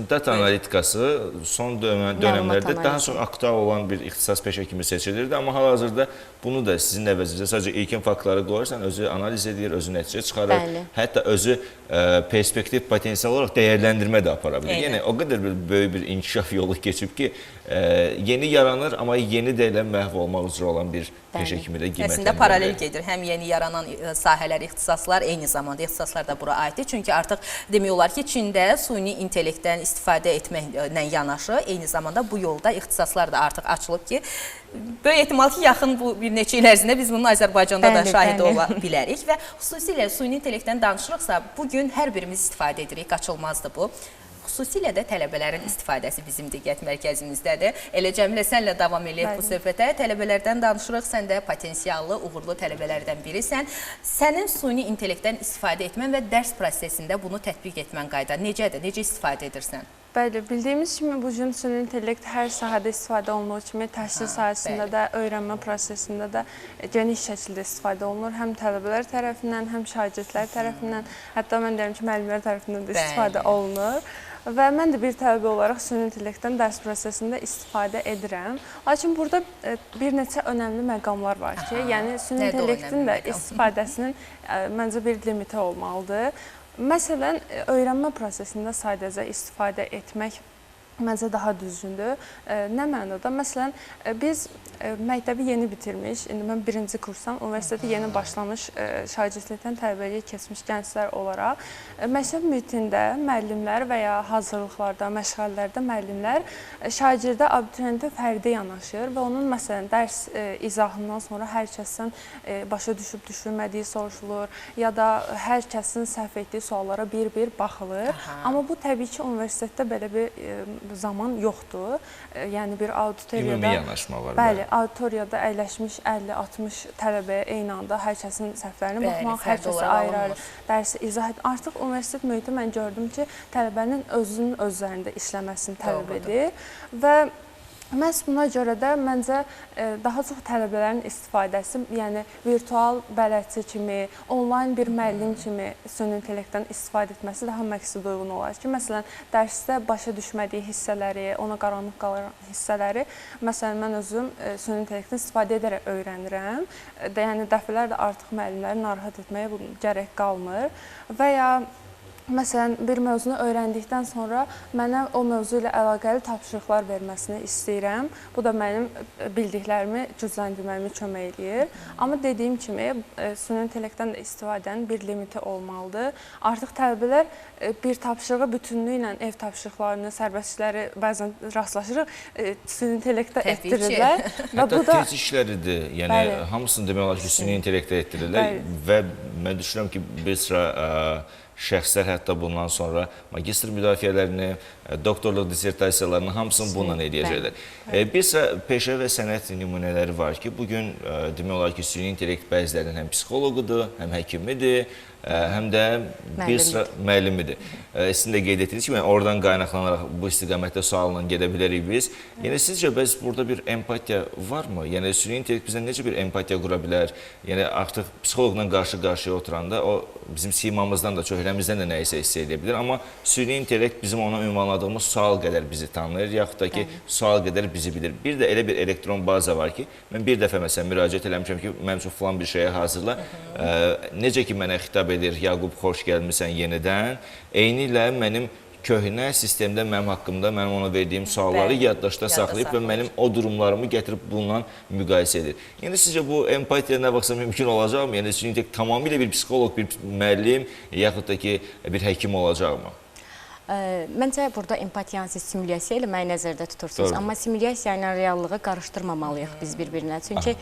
data analitikası son dönəmlərdə daha çox aktual olan bir ixtisas peşə kimi seçilirdi, amma hal-hazırda bunu da sizin əvəzinizdə sadəcə ilkin faktları qoyarsan, özü analiz edir, özü nəticə çıxarır, hətta özü perspektiv, potensial olaraq dəyərləndirmə də apara bilir. Yəni o qədər böyük bir inkişaf yolu keçib ki, yeni yaranır, amma yeni deyilən məhv olmaq üzrə olan bir peşə kimi də qiymətləndirilir. Əslində paralel gedir. Həm yeni yaranan sahələr, ixtisaslar, eyni zamanda ixtisaslar da bura aiddir. Çünki artıq demək olar ki, Çində süni intellektdən istifadə etməklə yanaşı, eyni zamanda bu yolda ixtisaslar da artıq açılıb ki, böyük ehtimal ki, yaxın bu bir neçə il ərzində biz bunun Azərbaycanda da şahid ola bilərik və xüsusilə süni intellektdən danışırıqsa, bugün hər birimiz istifadə edirik, qaçılmazdır bu. Xüsusilə də tələbələrin istifadəsi bizim diqqət mərkəzimizdədir. Elə Cəmilə, sənlə davam eləyək bu söhbətə. Tələbələrdən danışırıq, sən də potensiallı, uğurlu tələbələrdən birisən. Sənin süni intellektdən istifadə etmən və dərs prosesində bunu tətbiq etmən qayda necədir? Necə istifadə edirsən? Bəli, bildiyimiz kimi bugün süni intellekt hər sahədə istifadə olunduğu kimi təhsil sahəsində də, öyrənmə prosesində də geniş şəkildə istifadə olunur. Həm tələbələr tərəfindən, həm şagirdlər tərəfindən, hətta mən deyirəm ki, müəllimlər tərəfindən də istifadə olunur. Və mən də bir tələbə olaraq süni intellektdən dərs prosesində istifadə edirəm. Lakin burada bir neçə önəmli məqamlar var ki, yəni süni intellektin də istifadəsinin məncə bir limiti olmalıdır. Məsələn, öyrənmə prosesində sadəcə istifadə etmək məncə daha düzgündür. Nə mənada? Məsələn, biz məktəbi yeni bitirmiş, indi mən birinci kursam, universitetə yeni başlamış, şagirdlikdən tələbəliyə keçmiş gənclər olaraq, məktəb mühitində müəllimlər və ya hazırlıqlarda, məşğələlərdə müəllimlər şagirdə, abituriyentə fərdi yanaşır və onun məsələn dərs izahından sonra hər kəsdən başa düşüb düşürmədiyi soruşulur ya da hər kəsin səhv etdiyi suallara bir-bir baxılır. Amma bu təbii ki, universitetdə belə bir zaman yoxdur. Yəni bir auditoriyada... Ümumi yanaşma var. Bəli, auditoriyada əyləşmiş 50-60 tələbəyə eyni anda hər kəsin səhvlərini baxmaq, hər kəsi ayrı-ayrı dərsi izah edir. Artıq universitet mühiti mən gördüm ki, tələbənin özünün öz üzərində işləməsini tələb edir və Məhz buna görə də məncə daha çox tələbələrin istifadəsi, yəni virtual bələdçi kimi, onlayn bir müəllim kimi süni intellektdən istifadə etməsi daha məqsəd uyğun olar ki, məsələn, dərsdə başa düşmədiyi hissələri, ona qaranlıq qalan hissələri, məsələn, mən özüm süni intellektdən istifadə edərək öyrənirəm. Yəni dəfələrlə artıq müəllimləri narahat etməyə gərək qalmır və ya məsələn, bir mövzunu öyrəndikdən sonra mənə o mövzu ilə əlaqəli tapşırıqlar verməsini istəyirəm. Bu da mənim bildiklərimi gücləndirməyimə kömək eləyir. Amma dediyim kimi, süni intellektdən də istifadənin bir limiti olmalıdır. Artıq tələbələr bir tapşırığı bütünlüyü ilə ev tapşırıqlarını, sərbəstlikləri bəzən rastlaşırıq, süni intellektdə etdirirlər. Hətta tez işləridir, yəni hamısını demək olar ki, süni intellektdə etdirirlər və mən düşünürəm ki, bir sıra şəxslər hətta bundan sonra magistr müdafiələrini, doktorluq dissertasiyalarını hamısını bununla edəcəklər. Bir sıra peşə və sənət nümunələri var ki, bugün demək olar ki, süni intellekt bəzilərinin həm psixoloqudur, həm həkimidir, həm də bir sıra müəllimidir. Sizin də qeyd etdiniz ki, oradan qaynaqlanaraq bu istiqamətdə sualla gedə bilərik biz. Yəni, sizcə bəs burada bir empatiya varmı? Yəni, süni intellekt bizə necə bir empatiya qura bilər? Yəni, artıq psixoloqla qarşı-qarşıya oturanda o bizim simamızdan da, çöhrəmizdən də nəyisə hiss edə bilir. Amma süni intellekt bizim ona ünvanladığımız sual qədər bizi tanıyır, yaxud da ki, sual qədər bizi bilir. Bir də elə bir elektron baza var ki, mən bir dəfə məsələn müraciət eləmişəm ki, mənim üçün filan bir şeyə hazırla. Necə ki, mənə xitab edir, Yaqub, xoş gəlmirsən yenidən. Eyni ilə mənim köhnə sistemdə mənim haqqımda mənim ona verdiyim sualları yaddaşda saxlayıb və mənim o durumlarımı gətirib bununla müqayisə edir. Yəni, sizcə bu empatiya nə vaxtsa mümkün olacaqmı? Yəni, süni intellekt tamamilə bir psixoloq, bir müəllim, yaxud da ki, bir həkim olacaqmı? Məncə, burada empatiyanı siz simulyasiya eləməyi nəzərdə tutursunuz. Amma simulyasiya ilə reallığı qarışdırmamalıyıq biz bir-birinə. Çünki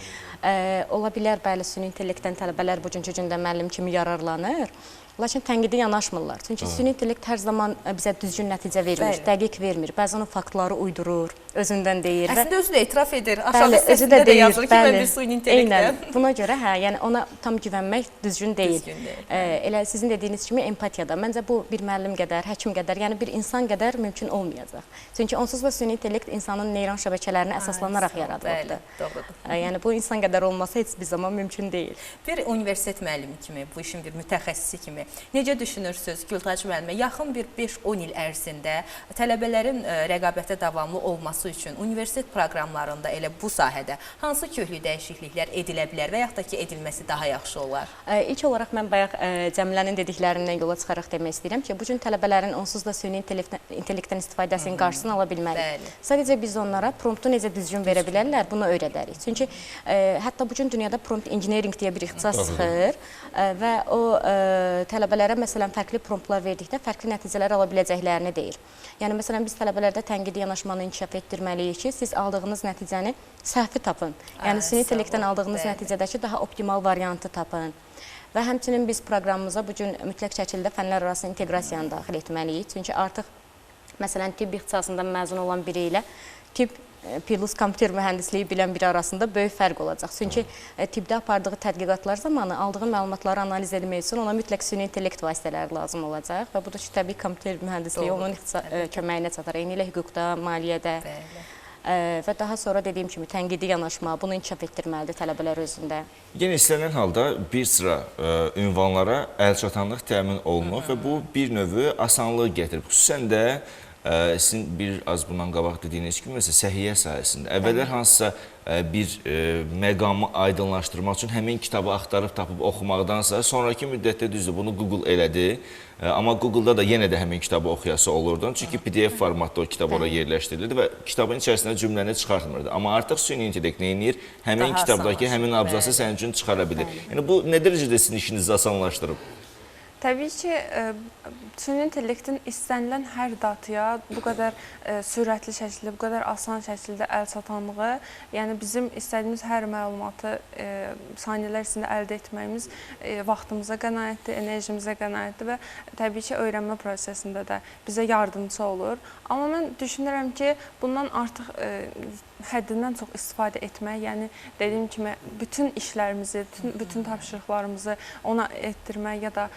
ola bilər, bəli, süni intellektdən tələbələr bugünkü gündə müəllim kimi yararlanır. Lakin tənqidi yanaşmırlar. Çünki süni intellekt hər zaman bizə düzgün nəticə vermir, dəqiq vermir. Bəzən o faktları uydurur, özündən deyir. Əslində özü də etiraf edir. Aşağı hissəsində də yazılır ki, mən bir süni intellektdən. Buna görə, yəni ona tam güvənmək düzgün deyil. Elə sizin dediyiniz kimi empatiyada. Məncə bu bir müəllim qədər, həkim qədər, yəni bir insan qədər mümkün olmayacaq. Çünki onsuz da süni intellekt insanın neyron şəbəkələrinə əsaslanaraq yaradılıbdır. Yəni bu insan qədər olması heç bir zaman mümkün deyil. Bir universitet müəllimi kimi, bu işin bir mütəxəssisi kimi necə düşünürsünüz Gültac müəllimə? Yaxın bir 5-10 il ərzində tələbələrin rəqabətə davamlı olması üçün universitet proqramlarında elə bu sahədə hansı köklü dəyişikliklər edilə bilər və yaxud da ki, edilməsi daha yaxşı olar? İlk olaraq mən bayaq Cəmilənin dediklərindən yola çıxaraq demək istəyirəm ki, bugün tələbələrin onsuz da süni intellektdən istifadəsinin qarşısını ala bilmərik. Sadəcə biz onlara promptu necə düzgün verə bilərlər, bunu öyrədərik. Çünki hətta bugün dünyada prompt engineering deyə bir ixtisas çıxır və o tələbələrə məsələn fərqli promptlar verdikdə fərqli nəticələr ala biləcəklərini deyir. Yəni məsələn biz tələbələrdə tənqidi yanaşmanı inkişaf etdirməliyik ki, siz aldığınız nəticəni səhvi tapın. Yəni süni intellektdən aldığınız nəticədəki daha optimal variantı tapın. Və həmçinin biz proqramımıza bugün mütləq şəkildə fənlər arası inteqrasiyanı daxil etməliyik. Çünki artıq məsələn tibb ixtisasında məzun olan biri ilə tibb plus kompüter mühəndisliyi bilən biri arasında böyük fərq olacaq. Çünki tibbdə apardığı tədqiqatlar zamanı aldığı məlumatları analiz etmək üçün ona mütləq süni intellekt vasitələri lazım olacaq və bu da ki, təbii kompüter mühəndisliyi onun köməyinə çatar. Eyni ilə hüquqda, maliyyədə və daha sonra dediyim kimi tənqidi yanaşma, bunu inkişaf etdirməlidir tələbələr özündə. Yəni, istənilən halda bir sıra ünvanlara əlçatanlıq təmin olunur və bu bir növü asanlığı gətirib. Xüsusən də sizin bir az bundan qabaq dediyiniz kimi, məsələn, səhiyyə sahəsində əvvəllər hansısa bir məqamı aydınlaşdırmaq üçün həmin kitabı axtarıb tapıb oxumaqdansa, sonraki müddətdə düzdür, bunu Google elədi. Amma Google-da da yenə də həmin kitabı oxuyası olurdu. Çünki PDF formatda o kitab orada yerləşdirilirdi və kitabın içərisində cümləni çıxartmırdı. Amma artıq süni intellekt nə edir? Həmin kitabdakı həmin abzası sənin üçün çıxara bilir. Yəni, bu nə dərəcədə sizin işinizi asanlaşdırıb? Təbii ki, süni intellektin istənilən hər datıya bu qədər sürətli şəkildə, bu qədər asan şəkildə əl çatanlığı, yəni bizim istədiyimiz hər məlumatı saniyələr içində əldə etməyimiz vaxtımıza qənaətdir, enerjimizə qənaətdir və təbii ki, öyrənmə prosesində də bizə yardımcı olur. Amma mən düşünürəm ki, bundan artıq həddindən çox istifadə etmək, yəni dediyim kimi bütün işlərimizi, bütün tapşırıqlarımızı ona etdirmək ya da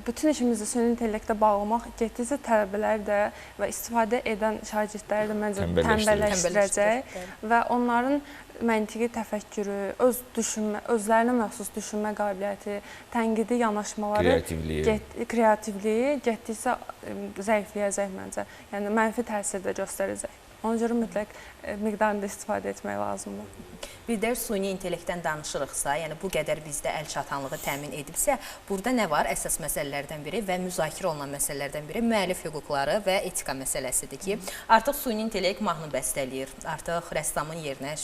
bütün işimizi süni intellektə bağlamaq getdikcə tələbələr də və istifadə edən şagirdləri də məncə tənbəlləşdirəcək və onların məntiqi təfəkkürü, özlərinə məxsus düşünmə qabiliyyəti, tənqidi yanaşmaları, kreativliyi getdikcə zəifləyəcək məncə. Yəni mənfi təsir də göstərəcək. Ona görə mütləq miqdarında istifadə etmək lazımdır. Bir də süni intellektdən danışırıqsa, yəni bu qədər bizdə əl çatanlığı təmin edibsə, burada nə var? Əsas məsələlərdən biri və müzakirə olunan məsələlərdən biri müəllif hüquqları və etika məsələsidir ki, artıq süni intellekt mahnı bəstələyir, artıq rəssamın yerinə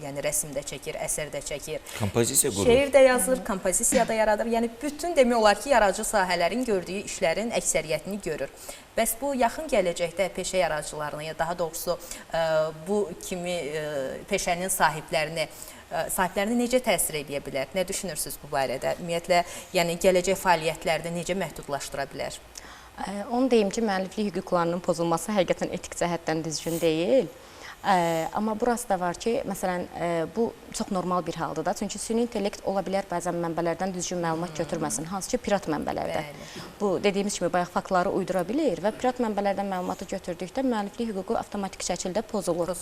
yəni rəsmdə çəkir, əsərdə çəkir, kompozisiya qurur, şeir də yazır, kompozisiya da yaradır. Yəni bütün demək olar ki, yaradıcı sahələrin gördüyü işlərin əksəriyyətini görür. Bəs bu yaxın gələcəkdə peşə yaradıcılarını, ya daha doğrusu bu kimi peşənin sahiblərini necə təsir edə bilər? Nə düşünürsünüz bu barədə? Ümumiyyətlə, yəni gələcək fəaliyyətlərdə necə məhdudlaşdıra bilər? Onu deyim ki, müəlliflik hüquqlarının pozulması həqiqətən etik cəhətdən düzgün deyil. Amma burası da var ki, məsələn, bu çox normal bir haldır da. Çünki süni intellekt ola bilər bəzən mənbələrdən düzgün məlumat götürməsin, hansı ki, pirat mənbələrdən. Bu, dediyimiz kimi, bayaq faktları uydura bilir və pirat mənbələrdən məlumatı götürdükdə müəlliflik hüququ avtomatik şəkildə pozulur.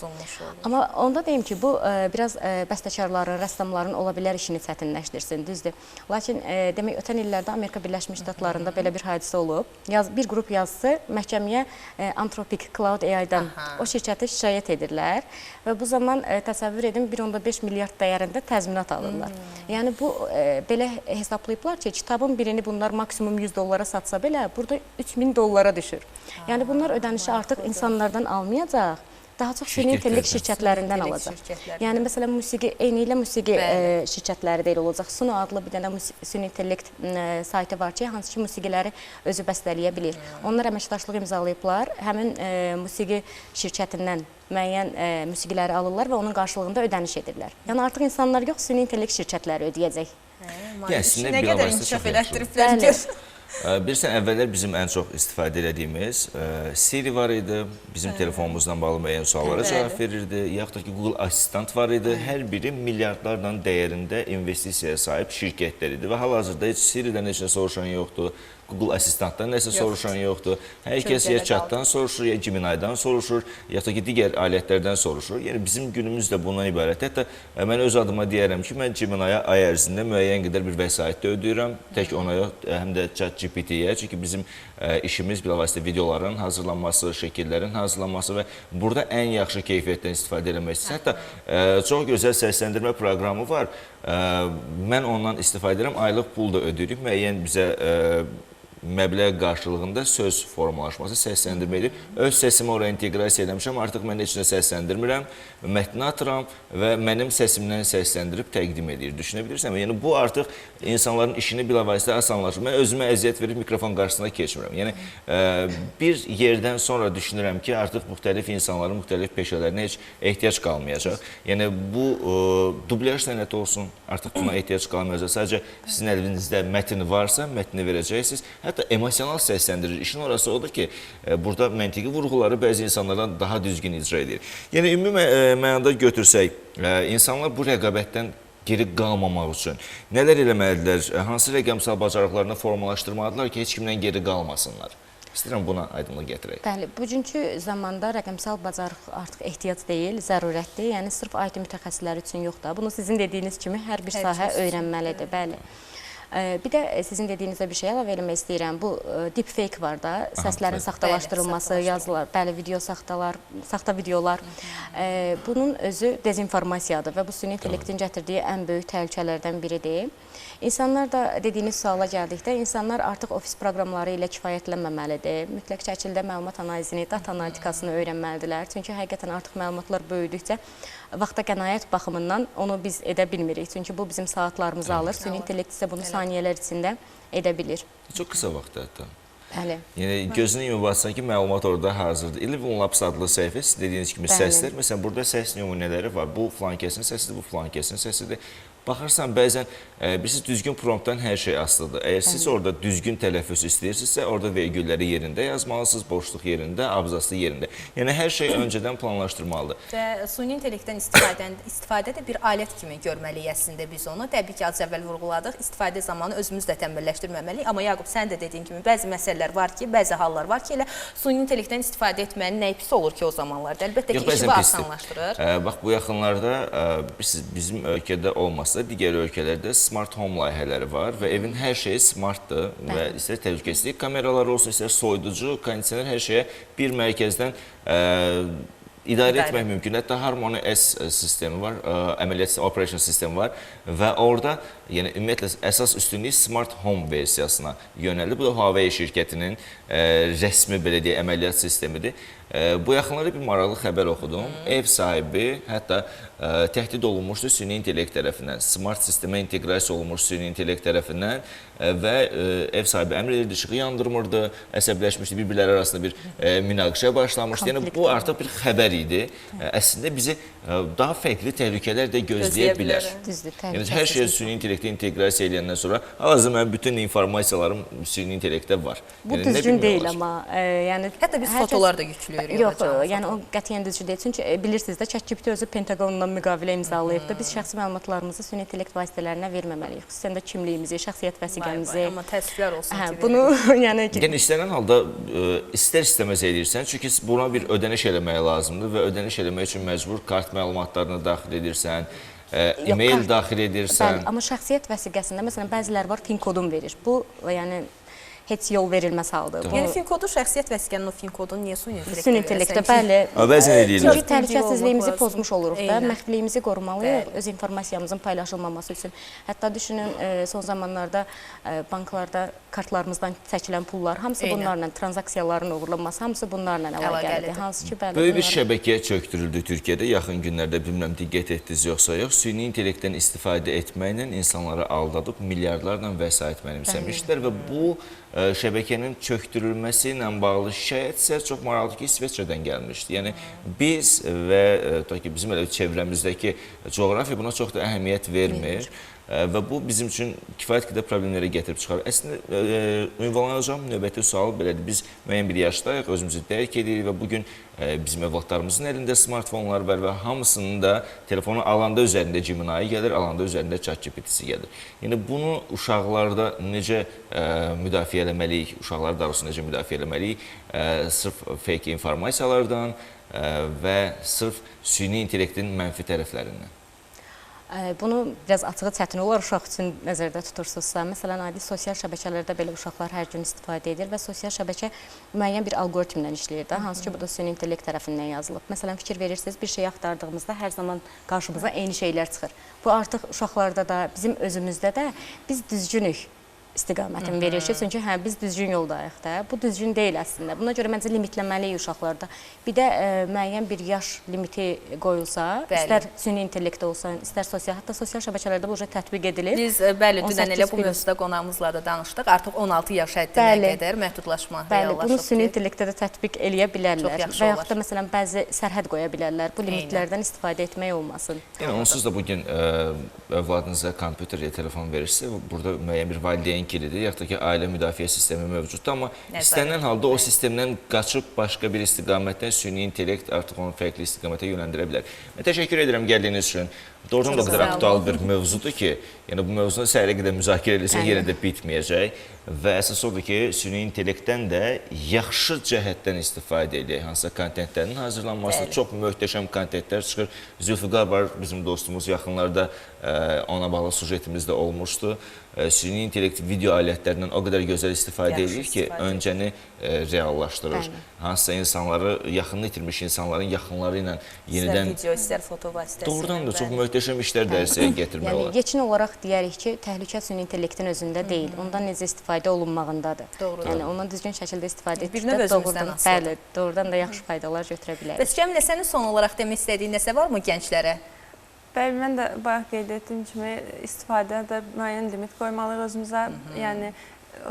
Amma onda deyim ki, bu, biraz bəstəkarların, rəssamların ola bilər işini çətinləşdirsin, düzdür. Lakin, demək, ötən illərdə Amerika Birləşmiş Ştatlarında belə bir hadisə olub. Bir qrup yazısı məhkəməyə Anthropic Cloud AI-dan o şirkəti şikayət edir. Və bu zaman təsəvvür edin 1.5 milyard dəyərində təzminat alırlar. Yəni bu belə hesablayıblar ki, kitabın birini bunlar maksimum $100 satsa belə, burada $3000 düşür. Yəni bunlar ödənişi artıq insanlardan almayacaq, daha çox süni intellekt şirkətlərindən alacaq. Yəni məsələn musiqi, eyni ilə musiqi şirkətləri də elə olacaq. Suno adlı bir dənə süni intellekt saytı var ki, hansı ki musiqiləri özü bəstələyə bilir. Onlar əməkdaşlıq imzalayıblar, həmin musiqi şirkətindən müəyyən musiqiləri alırlar və onun qarşılığında ödəniş edirlər. Yəni artıq insanlar yox, süni intellekt şirkətləri ödəyəcək. İşi nə qədər inkişaf elətdiriblər ki? Bilirsən, əvvəllər bizim ən çox istifadə edədiyimiz Siri var idi, bizim telefonumuzdan bağlı müəyyən suallara cavab verirdi, yaxud da ki, Google Assistant var idi. Hər biri milyardlarla dəyərində investisiyaya sahib şirkətlər idi və hal-hazırda heç Siri'dən heç nə soruşan yoxdur, Google Assistantdan nəsə soruşan yoxdur. Hər kəs ya chatdan soruşur, ya Gemini'dan soruşur, yaxud da ki, digər alətlərdən soruşur. Yəni, bizim günümüz də bundan ibarət. Hətta mən öz adıma deyərəm ki, mən Gemini'ya ay ərzində müəyyən qədər bir vəsait də ödəyirəm. Tək ona yox, həm də ChatGPT-yə. Çünki bizim işimiz bilavasitə videoların hazırlanması, şəkillərin hazırlanması və burada ən yaxşı keyfiyyətdən istifadə etmək istəyir. Hətta çox gözəl səsləndirmə proqramı var. Mən ondan istifadə edirəm, aylıq pul da ödəyirik. Müəyyən bizə məbləğ qarşılığında söz formalaşması, səsləndirmə edir. Öz səsimi oraya inteqrasiya eləmişəm, artıq mən heç nə səsləndirmirəm, mətni atıram və mənim səsimdən səsləndirib təqdim edir. Düşünə bilirsən, yəni bu artıq insanların işini bilavasitə asanlaşır. Mən özümə əziyyət verib mikrofon qarşısında keçmirəm. Yəni bir yerdən sonra düşünürəm ki, artıq müxtəlif insanların müxtəlif peşələrinə heç ehtiyac qalmayacaq. Yəni bu dublyaj sənəti olsun, artıq buna ehtiyac qalmayacaq. Sadəcə sizin əlinizdə mətn varsa, mətni verəcəksiniz. Hətta emosional səsləndirir. İşin orası odur ki, burada məntiqi vurğuları bəzi insanlardan daha düzgün icra edir. Yəni, ümumi mənada götürsək, insanlar bu rəqabətdən geri qalmamaq üçün nələr eləməlidirlər, hansı rəqəmsal bacarıqlarını formalaşdırmalıdırlar ki, heç kimdən geri qalmasınlar? İstəyirəm buna aydınlıq gətirək. Bəli, bugünkü zamanda rəqəmsal bacarıq artıq ehtiyac deyil, zərurətdir. Yəni, sırf IT mütəxəssisləri üçün yox da. Bunu sizin dediyiniz kimi hər bir sahə öyrənməlidir. Bəli. Bir də sizin dediyinizdə bir şey əlavə eləmək istəyirəm. Bu deepfake var da, səslərin saxtalaşdırılması, yazılar, bəli, video saxta videolar. Bunun özü dezinformasiyadır və bu süni intellektin gətirdiyi ən böyük təhlükələrdən biridir. İnsanlar da dediyiniz suala gəldikdə, insanlar artıq ofis proqramları ilə kifayətlənməməlidir. Mütləq şəkildə məlumat analizini, data analitikasını öyrənməlidirlər. Çünki həqiqətən artıq məlumatlar böyüdükcə vaxta qənaət baxımından onu biz edə bilmirik. Çünki bu bizim saatlarımızı alır. Süni intellekt isə bunu saniyələr içində edə bilir. Çox qısa vaxtda hətta. Bəli. Yəni gözünü yumub açsan ki, məlumat orada hazırdır. Live-on-Labs adlı səhifə, siz dediyiniz kimi səslər. Məsələn, burada səs nümunələri var. Bu filan kəsin səsidir, bu filan kəsin səsidir. Baxırsan, bəzən bilirsiniz, düzgün promptdan hər şey asılıdır. Əgər siz orada düzgün tələffüz istəyirsinizsə, orada vergülləri yerində yazmalısınız, boşluq yerində, abzaslı yerində. Yəni, hər şey öncədən planlaşdırmalıdır. Və süni intellektdən istifadə də bir alət kimi görməliyik əslində biz onu. Təbii ki, az əvvəl vurğuladıq, istifadə zamanı özümüz də tənbəlləşdirməməliyik. Amma Yaqub, sən də dediyin kimi, bəzi məsələlər var ki, bəzi hallar var ki, elə süni intellektdən istifadə etmənin nəyi pis olur ki, o zamanlarda? Əlbəttə ki, işi asanlaşdırır. Bax, bu yaxınlarda bizim ölkədə olmasa, digər ölkələrdə smart home layihələri var və evin hər şeyi smartdır və istər təhlükəsizlik kameraları olsun, istər soyuducu, kondisioner, hər şeyə bir mərkəzdən idarə etmək mümkün. Hətta Harmony S sistemi var, əməliyyat operation sistemi var və orada ümumiyyətlə əsas üstünlük smart home versiyasına yönəlir. Bu da Huawei şirkətinin rəsmi belə deyək əməliyyat sistemidir. Bu yaxınlarda bir maraqlı xəbər oxudum. Ev sahibi hətta təhdid olunmuşdu süni intellekt tərəfindən, smart sistemə inteqrasiya olunmuş süni intellekt tərəfindən və ev sahibi əmr edirdi, işığı yandırmırdı, əsəbləşmişdi, bir-birləri arasında bir münaqişə başlamışdı. Yəni, bu artıq bir xəbər idi. Əslində bizi daha fərqli təhlükələr də gözləyə bilər. Yəni, hər şey süni intellektə inteqrasiya edəndən sonra hal-hazırda mənim bütün informasiyalarım süni intellektdə var. Bu düzgün deyil, amma hətta biz fotolar da yüklüyük. Yox, yəni o qətiyyən düzgün deyil. Çünki bilirsiniz də, ChatGPT özü Pentagonla müqavilə imzalayıb da biz şəxsi məlumatlarımızı süni intellekt vasitələrinə verməməliyik. Xüsusən də kimliyimizi, şəxsiyyət vəsiqəmizi. Amma təəssüflər olsun ki, bunu yəni istənilən halda istər-istəməz edirsən, çünki buna bir ödəniş eləmək lazımdır və ödəniş eləmək üçün məcbur kart məlumatlarını daxil edirsən, e-mail daxil edirsən. Bəli, amma şəxsiyyət vəsiqəsində məsələn bəziləri var PIN kodun verir. Bu yəni heç yol verilməz haldır. Yəni fin kodu şəxsiyyət vəsiqənin o fin kodunu niyə süni intellektdə? Bəli. Bəzən edirlər. Çünki təhlükəsizliyimizi pozmuş oluruq da, məxfiliyimizi qorumalıyıq öz informasyamızın paylaşılmaması üçün. Hətta düşünün, son zamanlarda banklarda kartlarımızdan çəkilən pullar, hamısı bunlarla, transaksiyaların uğurlanması, hamısı bunlarla əlaqəlidir. Hansı ki, bəli. Böyük bir şəbəkəyə çöktürüldü Türkiyədə yaxın günlərdə, bilmirəm diqqət etdiniz yoxsa yox, süni intellektdən istifadə etməklə insanları aldadıb milyardlarla vəsait mənimsəmişlər və bu şəbəkənin çöktürülməsi ilə bağlı şikayət isə çox maraqlıdır ki, İsveçrədən gəlmişdi. Yəni, biz və bizim çevrəmizdəki coğrafiya buna çox da əhəmiyyət vermir və bu bizim üçün kifayət qədər problemlərə gətirib çıxarır. Əslində, ünvanlanacağım növbəti sual belədir. Biz müəyyən bir yaşdayıq, özümüzü dərk edirik və bugün bizim övladlarımızın əlində smartfonlar var və hamısının da telefonu alanda üzərində Gemini gəlir, alanda üzərində ChatGPT-si gəlir. Yəni, bunu uşaqlarda necə müdafiə eləməliyik, uşaqları doğrusu necə müdafiə eləməliyik? Sırf fake informasiyalardan və sırf süni intellektin mənfi tərəflərindən. Bunu biraz açığı çətin olar uşaq üçün nəzərdə tutursunuzsa. Məsələn, adi sosial şəbəkələrdə belə uşaqlar hər gün istifadə edir və sosial şəbəkə müəyyən bir alqoritmdən işləyir də, hansı ki, bu da süni intellekt tərəfindən yazılıb. Məsələn, fikir verirsiniz, bir şey axtardığımızda hər zaman qarşımıza eyni şeylər çıxır. Bu artıq uşaqlarda da, bizim özümüzdə də biz düzgünük istiqamətini verir ki, çünki biz düzgün yoldayıq da. Bu düzgün deyil əslində. Buna görə məncə limitləməliyik uşaqlarda. Bir də müəyyən bir yaş limiti qoyulsa, istər süni intellektdə olsa, istər hətta sosial şəbəkələrdə bu tətbiq edilir. Biz, bəli, dünən elə bu mövzuda qonağımızla da danışdıq. Artıq 16 yaş həddinə qədər məhdudlaşma reallaşıb. Bəli, bunu süni intellektdə də tətbiq eləyə bilərlər və yaxud da məsələn bəzi sərhəd qoya bilərlər. Bu limitlərdən istifadə etmək olmasın. Yəni, onsuz da bugün övladınıza kompüter ya telefon verirsə, burada müəyyən bir valideyn kilidir, yaxud da ki, ailə müdafiə sistemi mövcuddur, amma istənilən halda o sistemdən qaçıb başqa bir istiqamətdən süni intellekt artıq onu fərqli istiqamətə yönləndirə bilər. Mən təşəkkür edirəm gəldiyiniz üçün. Doğrudan da o qədər aktual bir mövzudur ki, yəni bu mövzunu səhərə qədər müzakirə edilsə yenə də bitməyəcək və əsas odur ki, süni intellektdən də yaxşı cəhətdən istifadə edək. Hansısa kontentlərin hazırlanması, çox möhtəşəm kontentlər çıxır. Zülfüqar var, bizim dostumuz yaxınlarda ona bağlı sujetimiz də olmuşdu. Süni intellekt video alətlərindən o qədər gözəl istifadə edir ki, öncəni reallaşdırır. Hansısa insanları, yaxınını itirmiş insanların yaxınları ilə yenidən... İstər video, istər foto vasitəsilə. Doğrudan da çox möhtəşəm işlər dərsəyə gətirmək olar. Yekun olaraq deyərik ki, təhlükə süni intellektin özündə deyil, ondan necə istifadə olunmağındadır. Yəni, ondan düzgün şəkildə istifadə etdikdə doğrudan da yaxşı faydalar götürə bilərik. Bəs Cəmilə, sənin son olaraq demək istədiyin nəsə varmı gənclərə? Bəli, mən də bayaq qeyd etdiyim kimi istifadədə müəyyən limit qoymalıyıq özümüzə. Yəni,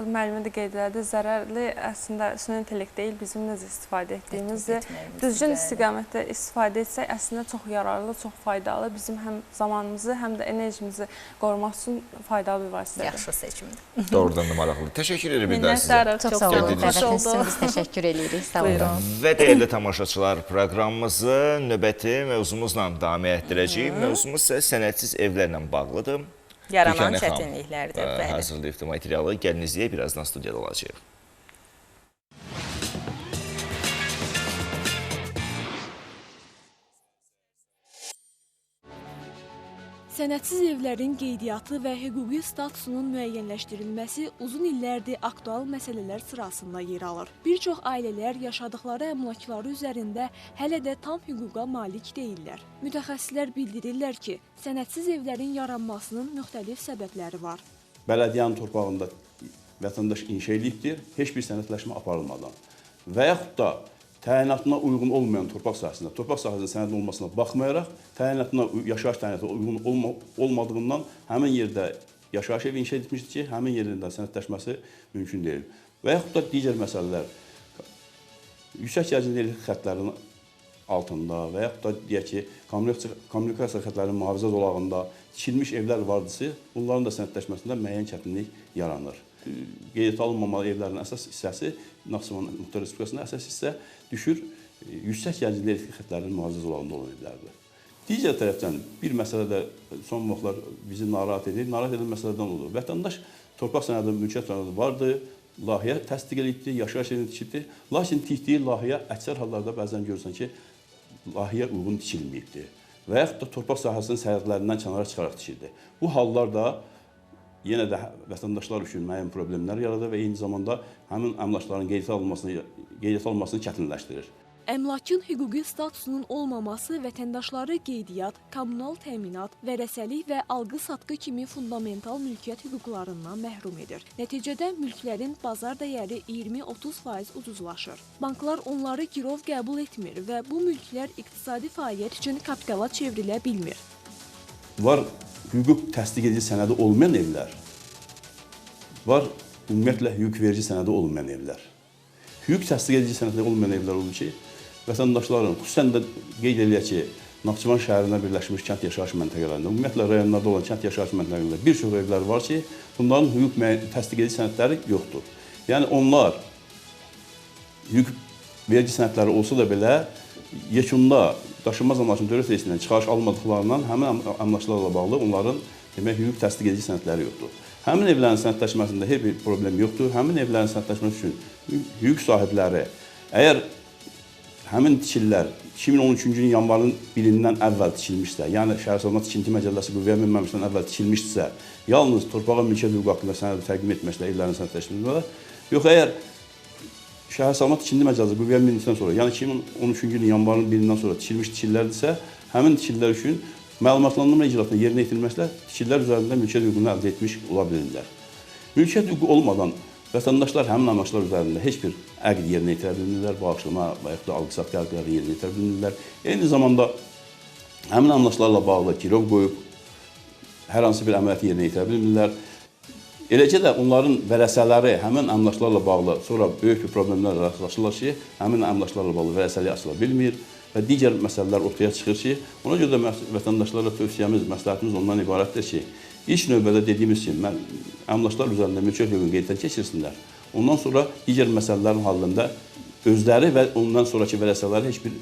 müəllimə də qeyd elədi, zərərli əslində süni intellekt deyil, bizim necə istifadə etdiyimizdir. Düzgün istiqamətdə istifadə etsək, əslində çox yararlı, çox faydalı, bizim həm zamanımızı, həm də enerjimizi qorumaq üçün faydalı bir vasitədir. Yaxşı seçimdir. Doğrudan da maraqlı. Təşəkkür edirəm bir daha sizə. Çox sağ olun, dəvətiniz üçün biz təşəkkür edirik. Sağ olun. Və dəyərli tamaşaçılar, proqramımızı növbəti mövzumuzla davam etdirəcəyik. Mövzumuz isə sənədsiz evlərlə bağlıdır. Yaranan çətinliklərdir. Hazırlayıbdı materialı. Gəlin izləyək, birazdan studiyada olacaq. Sənədsiz evlərin qeydiyyatı və hüquqi statusunun müəyyənləşdirilməsi uzun illərdir aktual məsələlər sırasında yer alır. Bir çox ailələr yaşadıkları əmlakları üzərində hələ də tam hüquqa malik deyillər. Mütəxəssislər bildirirlər ki, sənədsiz evlərin yaranmasının müxtəlif səbəbləri var. Bələdiyyənin torpağında vətəndaş inşa edibdir, heç bir sənədləşmə aparılmadan və yaxud da təyinatına uyğun olmayan torpaq sahəsinin sənədin olmasına baxmayaraq, yaşayış təyinatına uyğun olmadığından həmin yerdə yaşayış evi inşa edilmişdir ki, həmin yerində sənədləşməsi mümkün deyil. Və yaxud da digər məsələlər, yüksək gərginlikli elektrik xətlərinin altında və yaxud da deyək ki, kommunikasiya xətlərinin mühafizə zolağında tikilmiş evlər vardısa, bunların da sənədləşməsində müəyyən çətinlik yaranır. Qeydiyyata alınmamalı evlərin əsas hissəsi, Naxçıvan Muxtar Respublikasında əsas hissə düşür yüksək gərginlikli elektrik xətlərinin mühafizə zolağında olan evlərdir. Digər tərəfdən bir məsələ də son vaxtlar bizi narahat edir. Narahat edən məsələdən odur. Vətəndaş torpaq sənədi, mülkiyyət sənədi vardı, layihə təsdiq edildi, yaşayış evini tikildi. Lakin tikdiyi layihə əksər hallarda bəzən görürsən ki, layihə uyğun tikilməyibdir. Və yaxud da torpaq sahəsinin sərhədlərindən kənara çıxaraq tikildi. Bu hallar da yenə də vətəndaşlar üçün müəyyən problemlər yaradır və eyni zamanda həmin əmlakların qeydiyyata alınmasını çətinləşdirir. Əmlakın hüquqi statusunun olmaması vətəndaşları qeydiyyat, kommunal təminat, vərəsəlik və alqı-satqı kimi fundamental mülkiyyət hüquqlarından məhrum edir. Nəticədə mülklərin bazar dəyəri 20-30% ucuzlaşır. Banklar onları girov qəbul etmir və bu mülklər iqtisadi fəaliyyət üçün kapitala çevrilə bilmir. Var hüquq təsdiq edici sənədi olmayan evlər, var ümumiyyətlə hüquq verici sənədi olmayan evlər. Hüquq təsdiq edici sənədi olmayan evlər olur ki, vətəndaşların, xüsusən də qeyd edək ki, Naxçıvan şəhərinə birləşmiş kənd yaşayış məntəqələrində, ümumiyyətlə rayonlarda olan kənd yaşayış məntəqələrində bir çox evlər var ki, bunların hüquq təsdiq edici sənədləri yoxdur. Yəni onlar hüquq verici sənədləri olsa da belə, yekunda daşınmaz əmlakın dövlət reyisindən çıxarış almadıqlarından həmin əmlaklarla bağlı onların hüquq təsdiq edici sənədləri yoxdur. Həmin evlərin sənədləşməsində heç bir problem yoxdur. Həmin evlərin sənədləşməsi üçün hüquq sahibləri əgər həmin tikililər 2013-cü ilin yanvarın 1-dən əvvəl tikilmişsə, yəni Şəhərsalma Tikinti Məcəlləsi qüvvəyə minməmişdən əvvəl tikilmişsə, yalnız torpağa mülkiyyət hüququ haqqında sənədi təqdim etməklə evlərin sənədləşməsi, yox əgər Şəhərsalma Tikinti Məcəlləsi qüvvəyə mindikdən sonra, yəni 2013-cü ilin yanvarın 1-dən sonra tikilmiş tikililərdirsə, həmin tikililər üçün məlumatlandırma icraatının yerinə yetirilməklə tikililər üzərində mülkiyyət hüququnu əldə etmiş ola bilirlər. Mülkiyyət hüququ olmadan vətəndaşlar həmin əmlaklar üzərində heç bir əqd yerinə yetirə bilmirlər, bağışlama və yaxud da alqı-satqı əqdləri yerinə yetirə bilmirlər. Eyni zamanda həmin əmlaklarla bağlı girov qoyub hər hansı bir əməliyyatı yerinə yetirə bilmirlər. Eləcə də onların vərəsələri həmin əmlaklarla bağlı sonra böyük bir problemlərlə rastlaşırlar ki, həmin əmlaklarla bağlı vərəsəlik açıla bilmir və digər məsələlər ortaya çıxır ki, ona görə də vətəndaşlara tövsiyəmiz, məsləhətimiz ondan ibarətdir ki, ilk növbədə dediyimiz kimi, əmlaklar üzərində mülkiyyət hüququnu qeyddən keçirsinlər. Ondan sonra digər məsələlərin halında özləri və ondan sonraki vərəsələri heç bir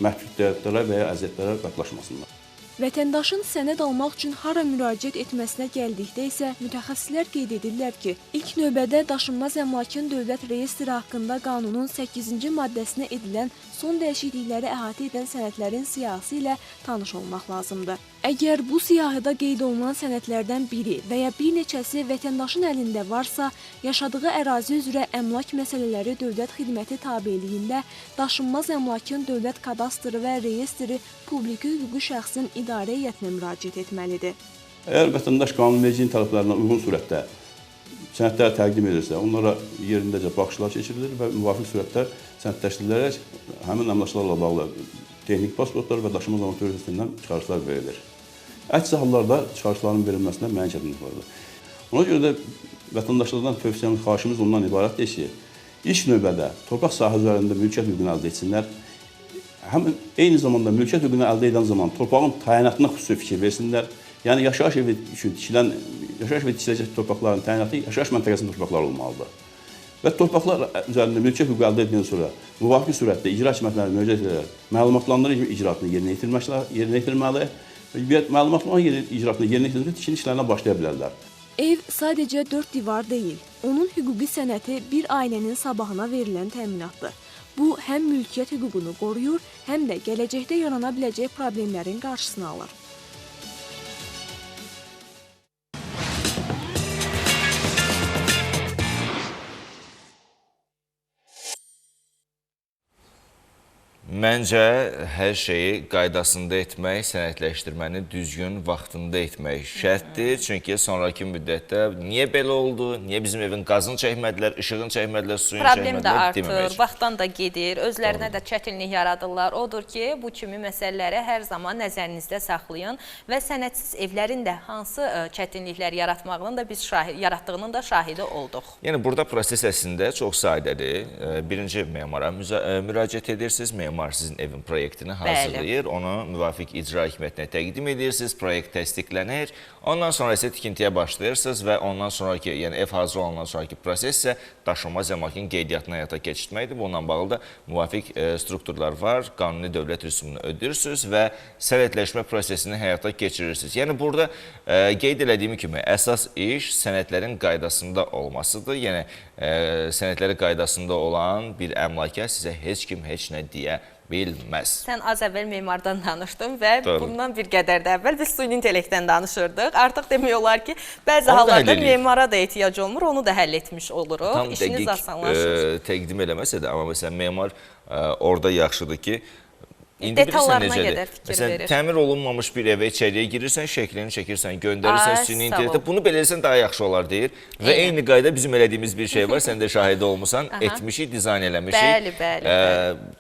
məhdudiyyətlərə və ya əziyyətlərə qatlaşmasınlar. Vətəndaşın sənəd almaq üçün hara müraciət etməsinə gəldikdə isə mütəxəssislər qeyd edirlər ki, ilk növbədə daşınmaz əmlakın dövlət reyestri haqqında qanunun 8-ci maddəsinə edilən son dəyişiklikləri əhatə edən sənədlərin siyahısı ilə tanış olmaq lazımdır. Əgər bu siyahıda qeyd olunan sənədlərdən biri və ya bir neçəsi vətəndaşın əlində varsa, yaşadığı ərazi üzrə əmlak məsələləri dövlət xidməti tabeliyində daşınmaz əmlakın dövlət kadastri və reyestri publiki hüquqi şəxsin idarə heyətinə müraciət etməlidir. Əgər vətəndaş qanunvericiliyin tələblərinə uyğun surətdə sənədləri təqdim edirsə, onlara yerindəcə baxışlar keçirilir və müvafiq surətdə sənədləşdirilərək həmin əmlaklarla bağlı texniki pasportlar və daşınmaz əmlak dövlət reyisindən çıxarışlar verilir. Əks hallarda çıxarışların verilməsində müəyyən çətinlik vardır. Ona görə də vətəndaşlardan tövsiyəmiz, xahişimiz ondan ibarətdir ki, ilk növbədə torpaq sahə üzərində mülkiyyət hüququnu əldə etsinlər. Həm eyni zamanda mülkiyyət hüququnu əldə edən zaman torpağın təyinatına xüsusi fikir versinlər. Yəni yaşayış evi üçün tikiləcək torpaqların təyinatı yaşayış məntəqəsinin torpaqları olmalıdır. Və torpaqlar üzərində mülkiyyət hüququ əldə edildən sonra müvafiq surətdə icra hakimiyyətləri müraciət edərək məlumatlandırıcı icraatını yerinə yetirməli və məlumatlandırıcı icraatını yerinə yetirərək tikili işlərinə başlaya bilərlər. Ev sadəcə 4 divar deyil, onun hüquqi sənəti bir ailənin sabahına verilən təminatdır. Bu, həm mülkiyyət hüququnu qoruyur, həm də gələcəkdə yarana biləcək problemlərin qarşısını alır. Məncə, hər şeyi qaydasında etmək, sənədləşdirməni düzgün vaxtında etmək şərtdir. Çünki sonraki müddətdə niyə belə oldu, niyə bizim evin qazını çəkmədilər, işığını çəkmədilər, suyunu Problem də çəkmədilər deməmək. artır, vaxtdan da gedir, özlərinə də çətinlik yaradırlar. Odur ki, bu kimi məsələləri hər zaman nəzərinizdə saxlayın və sənədsiz evlərin də hansı çətinliklər yaratdığının da şahidi olduq. Yəni, burada proses əslində çox sadədir. Birinci memara müraciət edirsiniz, memar sizin evin proyektini hazırlayır, onu müvafiq icra hakimiyyətinə təqdim edirsiniz, proyekt təsdiqlənir, ondan sonra isə tikintiyə başlayırsınız və ondan sonraki, yəni ev hazır olandan sonraki proses isə daşınmaz əmlakın qeydiyyatına həyata keçirməkdir. Bununla bağlı da müvafiq strukturlar var, qanuni dövlət rüsumunu ödəyirsiniz və sənədləşmə prosesini həyata keçirirsiniz. Yəni, burada qeyd elədiyim kimi, əsas iş sənədlərin qaydasında olmasıdır. Yəni, sənədləri qaydasında olan bir əmlaka sizə heç kim heç nə deyə bilməz. Sən az əvvəl memardan danışdın və bundan bir qədər də əvvəl biz süni intellektdən danışırdıq. Artıq demək olar ki, bəzi hallarda memara da ehtiyac olmur, onu da həll etmiş oluruq. İşiniz asanlaşır. Təqdim eləməsə də, amma məsələn, memar orada yaxşıdır ki, detallarına qədər fikir verir. Təmir olunmamış bir evə içəriyə girirsən, şəklini çəkirsən, göndərirsən süni intellektə. Bunu belə etsən daha yaxşı olar deyir. Və eyni qayda bizim elədiyimiz bir şey var. Sən də şahidi olmusan. Etmişik, dizayn eləmişik. Bəli.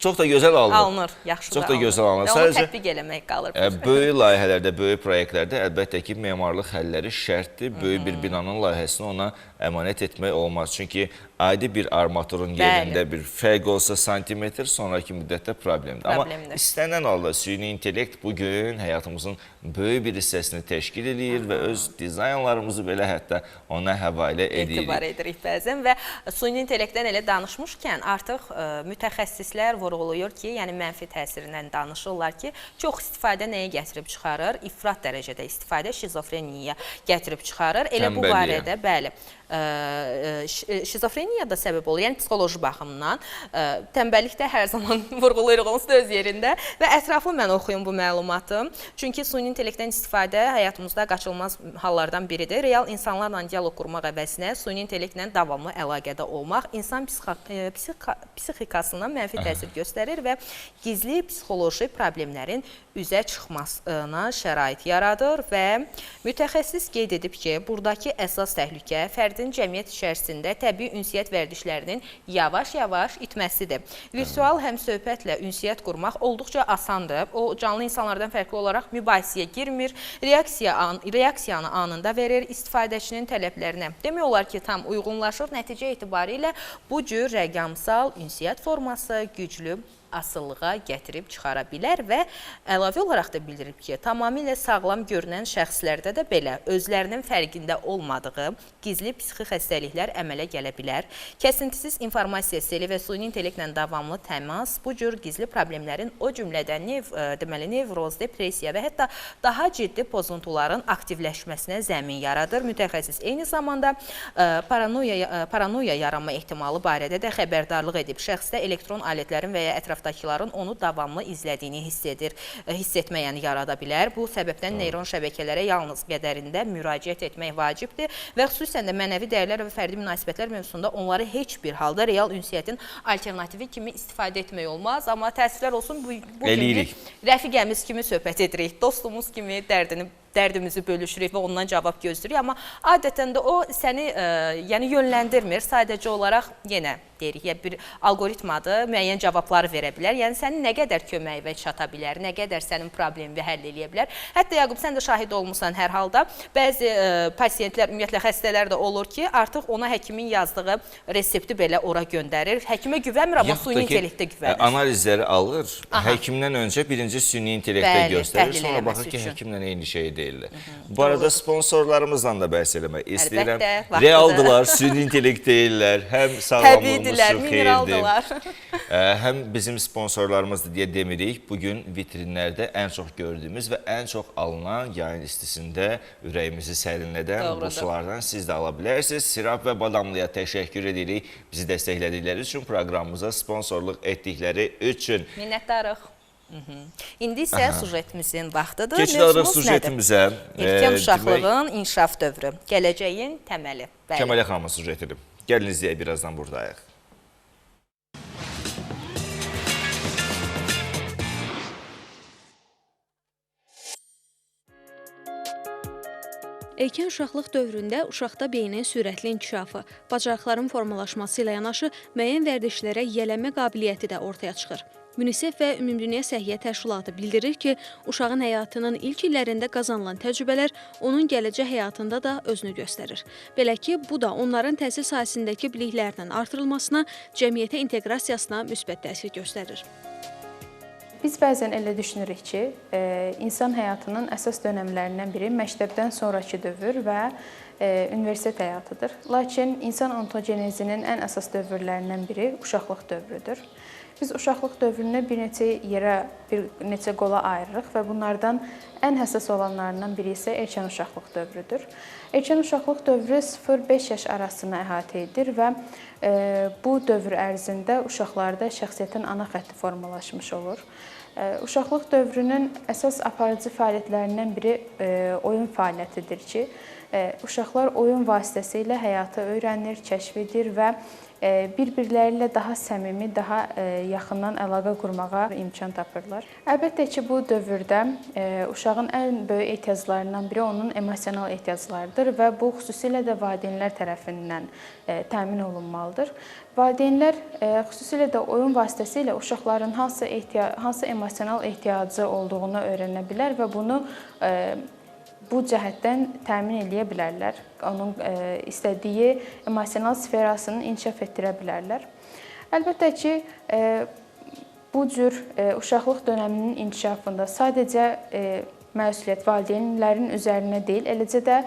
Çox da gözəl alınır. Alınır, yaxşı da alınır. Çox da gözəl alınır. Onu tətbiq eləmək qalır. Böyük layihələrdə, böyük proyektlərdə əlbəttə ki, memarlıq həlləri şərtdir. Böyük bir binanın layihəsini ona əmanət etmək olmaz. Çünki adi bir armaturun yerində bir fərq olsa santimetr, sonraki müddətdə problemdir. Amma istənilən halda süni intellekt bugün həyatımızın böyük bir hissəsini təşkil edir və öz dizaynlarımızı belə hətta ona həvalə edirik. İtibar edirik bəzən və süni intellektdən elə danışmışkən artıq mütəxəssislər vurğulayır ki, yəni mənfi təsirindən danışırlar ki, çox istifadə nəyə gətirib çıxarır? İfrat dərəcədə istifadə şizofreniyaya gətirib çıxarır. Elə bu barədə, bəli, şizofreniya da səbəb olur, yəni psixoloji baxımdan. Tənbəllik də hər zaman vurğulayırıq onsuz da öz yerində və ətraflı mən oxuyum bu məlumatı. Çünki süni intellektdən istifadə həyatımızda qaçılmaz hallardan biridir. Real insanlarla diyaloq qurmaq əvəzinə süni intellektlə davamlı əlaqədə olmaq insan psixikasına mənfi təsir göstərir və gizli psixoloji problemlərin üzə çıxmasına şərait yaradır və mütəxəssis qeyd edib ki, buradakı əsas təhlükə fərdin cəmiyyət içərisində təbii ünsiyyət vərdişlərinin yavaş-yavaş itməsidir. Virtual həmsöhbətlə ünsiyyət qurmaq olduqca asandır. O, canlı insanlardan fərqli olaraq mübahisəyə girmir, reaksiyanı anında verir, istifadəçinin tələblərinə. Demək olar ki, tam uyğunlaşır. Nəticə etibarilə bu cür rəqəmsal ünsiyyət forması güclü asıllığa gətirib çıxara bilər və əlavə olaraq da bildirib ki, tamamilə sağlam görünən şəxslərdə də belə özlərinin fərqində olmadığı gizli psixi xəstəliklər əmələ gələ bilər. Kəsintisiz informasiya seli və süni intellektlə davamlı təmas bu cür gizli problemlərin o cümlədən nevroz, depressiya və hətta daha ciddi pozuntuların aktivləşməsinə zəmin yaradır. Mütəxəssis eyni zamanda paranoya yaranma ehtimalı barədə də xəbərdarlıq edib. Şəxsdə elektron alətlərin və ya ətrafdakıların onu davamlı izlədiyini hiss etməyəni yarada bilər. Bu səbəbdən neyron şəbəkələrə yalnız qədərində müraciət etmək vacibdir və xüsusən də mənəvi dəyərlər və fərdi münasibətlər mövzusunda onları heç bir halda real ünsiyyətin alternativi kimi istifadə etmək olmaz. Amma təəssüflər olsun, bu gün rəfiqəmiz kimi söhbət edirik, dostumuz kimi dərdini dərdimizi bölüşürük və ondan cavab gözləyirik. Amma adətən də o səni yəni yönləndirmir. Sadəcə olaraq yenə deyirik, bir algoritmadır, müəyyən cavabları verə bilər. Yəni sənin nə qədər köməyinə çata bilər, nə qədər sənin problemini həll edə bilər. Hətta Yaqub, sən də şahid olmusan hər halda. Bəzi pasiyentlər, ümumiyyətlə xəstələr də olur ki, artıq ona həkimin yazdığı resepti belə ora göndərir. Həkimə güvənmir, amma süni intellektə güvənir. Analizləri alır, həkimdən öncə birinci süni intellektə göstərir, sonra baxır ki, həkimlə eyni şey deyirlər. Bu arada sponsorlarımızdan da bəhs eləmək istəyirəm. Realdılar, süni intellekt deyirlər, həm sağlamlığımız üçün xeyirdir. Həm bizim sponsorlarımızdır deyə demirik. Bugün vitrinlərdə ən çox gördüyümüz və ən çox alınan yayın istisində ürəyimizi sərinlədən bu sulardan siz də ala bilərsiniz. Sirap və Badamlıya təşəkkür edirik bizi dəstəklədikləri üçün, proqramımıza sponsorluq etdikləri üçün. Minnətdarıq. İndi isə sujetimizin vaxtıdır. Keçirik sujetimizə. Erkən uşaqlığın inkişaf dövrü, gələcəyin təməli. Kəmalə xanımın sujetidir. Gəlin izləyək, birazdan buradayıq. Erkən uşaqlıq dövründə uşaqda beynin sürətli inkişafı, bacarıqların formalaşması ilə yanaşı müəyyən vərdişlərə yiyələnmə qabiliyyəti də ortaya çıxır. UNICEF və Ümumdünya Səhiyyə Təşkilatı bildirir ki, uşağın həyatının ilk illərində qazanılan təcrübələr onun gələcək həyatında da özünü göstərir. Belə ki, bu da onların təhsil sahəsindəki biliklərinin artırılmasına, cəmiyyətə inteqrasiyasına müsbət təsir göstərir. Biz bəzən elə düşünürük ki, insan həyatının əsas dönəmlərindən biri məktəbdən sonraki dövr və universitet həyatıdır. Lakin insan ontogenezinin ən əsas dövrlərindən biri uşaqlıq dövrüdür. Biz uşaqlıq dövrünü bir neçə yerə, bir neçə qola ayırırıq və bunlardan ən həssas olanlarından biri isə erkən uşaqlıq dövrüdür. Erkən uşaqlıq dövrü 0-5 yaş arasını əhatə edir və bu dövr ərzində uşaqlarda şəxsiyyətin ana xətti formalaşmış olur. Uşaqlıq dövrünün əsas aparıcı fəaliyyətlərindən biri oyun fəaliyyətidir ki, uşaqlar oyun vasitəsilə həyatı öyrənir, kəşf edir və bir-birləri ilə daha səmimi, daha yaxından əlaqə qurmağa imkan tapırlar. Əlbəttə ki, bu dövrdə uşağın ən böyük ehtiyaclarından biri onun emosional ehtiyaclarıdır və bu xüsusilə də valideynlər tərəfindən təmin olunmalıdır. Valideynlər xüsusilə də oyun vasitəsilə uşaqların hansı emosional ehtiyacı olduğunu öyrənə bilər və bunu bu cəhətdən təmin edə bilərlər. Onun istədiyi emosional sferasını inkişaf etdirə bilərlər. Əlbəttə ki, bu cür uşaqlıq dönəminin inkişafında sadəcə məsuliyyət valideynlərin üzərinə deyil, eləcə də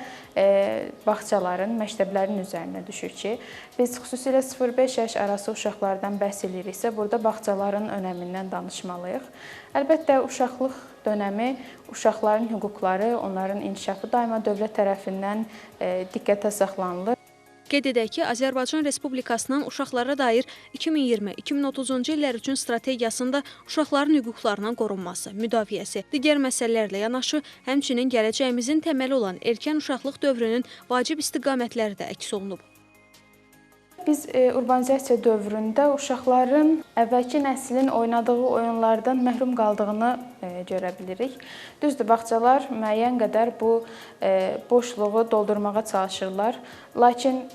bağçaların, məktəblərin üzərinə düşür ki, biz xüsusilə 0-5 yaş arası uşaqlardan bəhs ediriksə, burada bağçaların önəmindən danışmalıyıq. Əlbəttə, uşaqlıq dönəmi, uşaqların hüquqları, onların inkişafı daima dövlət tərəfindən diqqətə saxlanılır. Qeyd edək ki, Azərbaycan Respublikasının uşaqlara dair 2020-2030-cu illər üçün strategiyasında uşaqların hüquqlarının qorunması, müdafiəsi, digər məsələlərlə yanaşı, həmçinin gələcəyimizin təməli olan erkən uşaqlıq dövrünün vacib istiqamətləri də əks olunub. Biz urbanizasiya dövründə uşaqların əvvəlki nəslin oynadığı oyunlardan məhrum qaldığını görə bilirik. Düzdür, bağçalar müəyyən qədər bu boşluğu doldurmağa çalışırlar. Lakin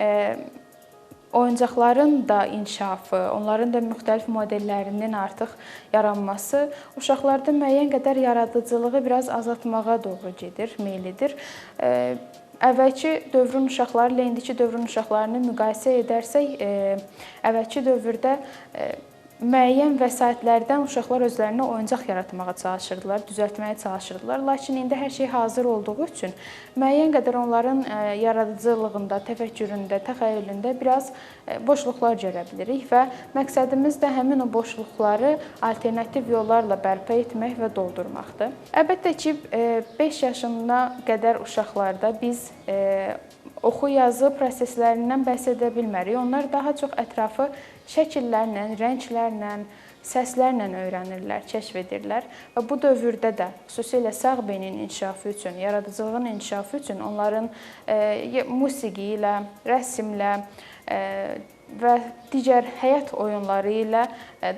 oyuncaqların da inkişafı, onların da müxtəlif modellərinin artıq yaranması uşaqlarda müəyyən qədər yaradıcılığı biraz azaltmağa doğru gedir, meylidir. Əvvəlki dövrün uşaqları ilə indiki dövrün uşaqlarını müqayisə edərsək, əvvəlki dövrdə müəyyən vəsaitlərdən uşaqlar özlərinə oyuncaq yaratmağa çalışırdılar, düzəltməyə çalışırdılar. Lakin indi hər şey hazır olduğu üçün müəyyən qədər onların yaradıcılığında, təfəkküründə, təxəyyülündə biraz boşluqlar görə bilirik və məqsədimiz də həmin o boşluqları alternativ yollarla bərpa etmək və doldurmaqdır. Əlbəttə ki, 5 yaşına qədər uşaqlarda biz oxu-yazı proseslərindən bəhs edə bilmərik. Onlar daha çox ətrafı şəkillərlə, rənglərlə, səslərlə öyrənirlər, kəşf edirlər və bu dövrdə də xüsusilə sağ beynin inkişafı üçün, yaradıcılığın inkişafı üçün onların musiqi ilə, rəsmlə, və digər həyat oyunları ilə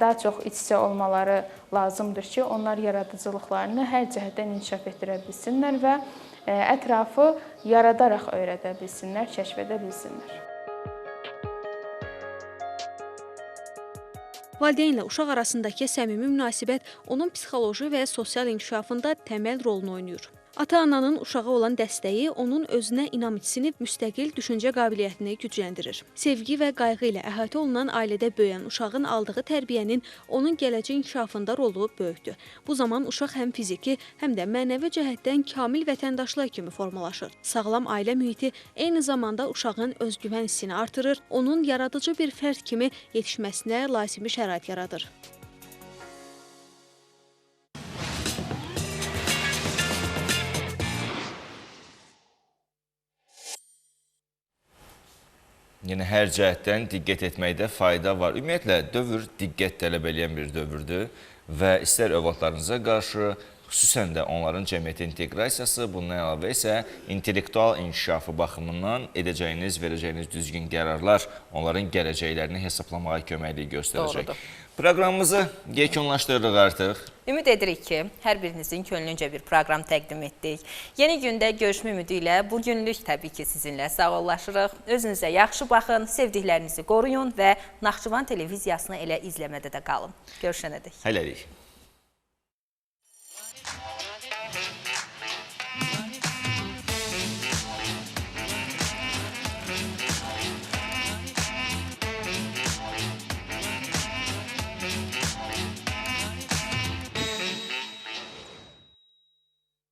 daha çox iç-içə olmaları lazımdır ki, onlar yaradıcılıqlarını hər cəhətdən inkişaf etdirə bilsinlər və ətrafı yaradaraq öyrədə bilsinlər, kəşf edə bilsinlər. Valideynlə uşaq arasındakı səmimi münasibət onun psixoloji və sosial inkişafında təməl rolunu oynayır. Ata-ananın uşağa olan dəstəyi onun özünə inam hissini, müstəqil düşüncə qabiliyyətini gücləndirir. Sevgi və qayğı ilə əhatə olunan ailədə böyüyən uşağın aldığı tərbiyənin onun gələcək inkişafında rolu böyükdür. Bu zaman uşaq həm fiziki, həm də mənəvi cəhətdən kamil vətəndaşlar kimi formalaşır. Sağlam ailə mühiti eyni zamanda uşağın özgüvən hissini artırır, onun yaradıcı bir fərd kimi yetişməsinə lazımi şərait yaradır. Yəni, hər cəhətdən diqqət etməkdə fayda var. Ümumiyyətlə, dövr diqqət tələb edən bir dövrdür və istər övladlarınıza qarşı, xüsusən də onların cəmiyyətə inteqrasiyası, bundan əlavə isə intellektual inkişafı baxımından edəcəyiniz, verəcəyiniz düzgün qərarlar onların gələcəklərini hesablamağa köməklik göstərəcək. Doğrudur. Proqramımızı yekunlaşdırırıq artıq. Ümid edirik ki, hər birinizin könlüncə bir proqram təqdim etdik. Yeni gündə görüşmə ümidi ilə bugünlük təbii ki, sizinlə sağollaşırıq. Özünüzə yaxşı baxın, sevdiklərinizi qoruyun və Naxçıvan televiziyasını elə izləmədə də qalın. Görüşənədək. Hələlik.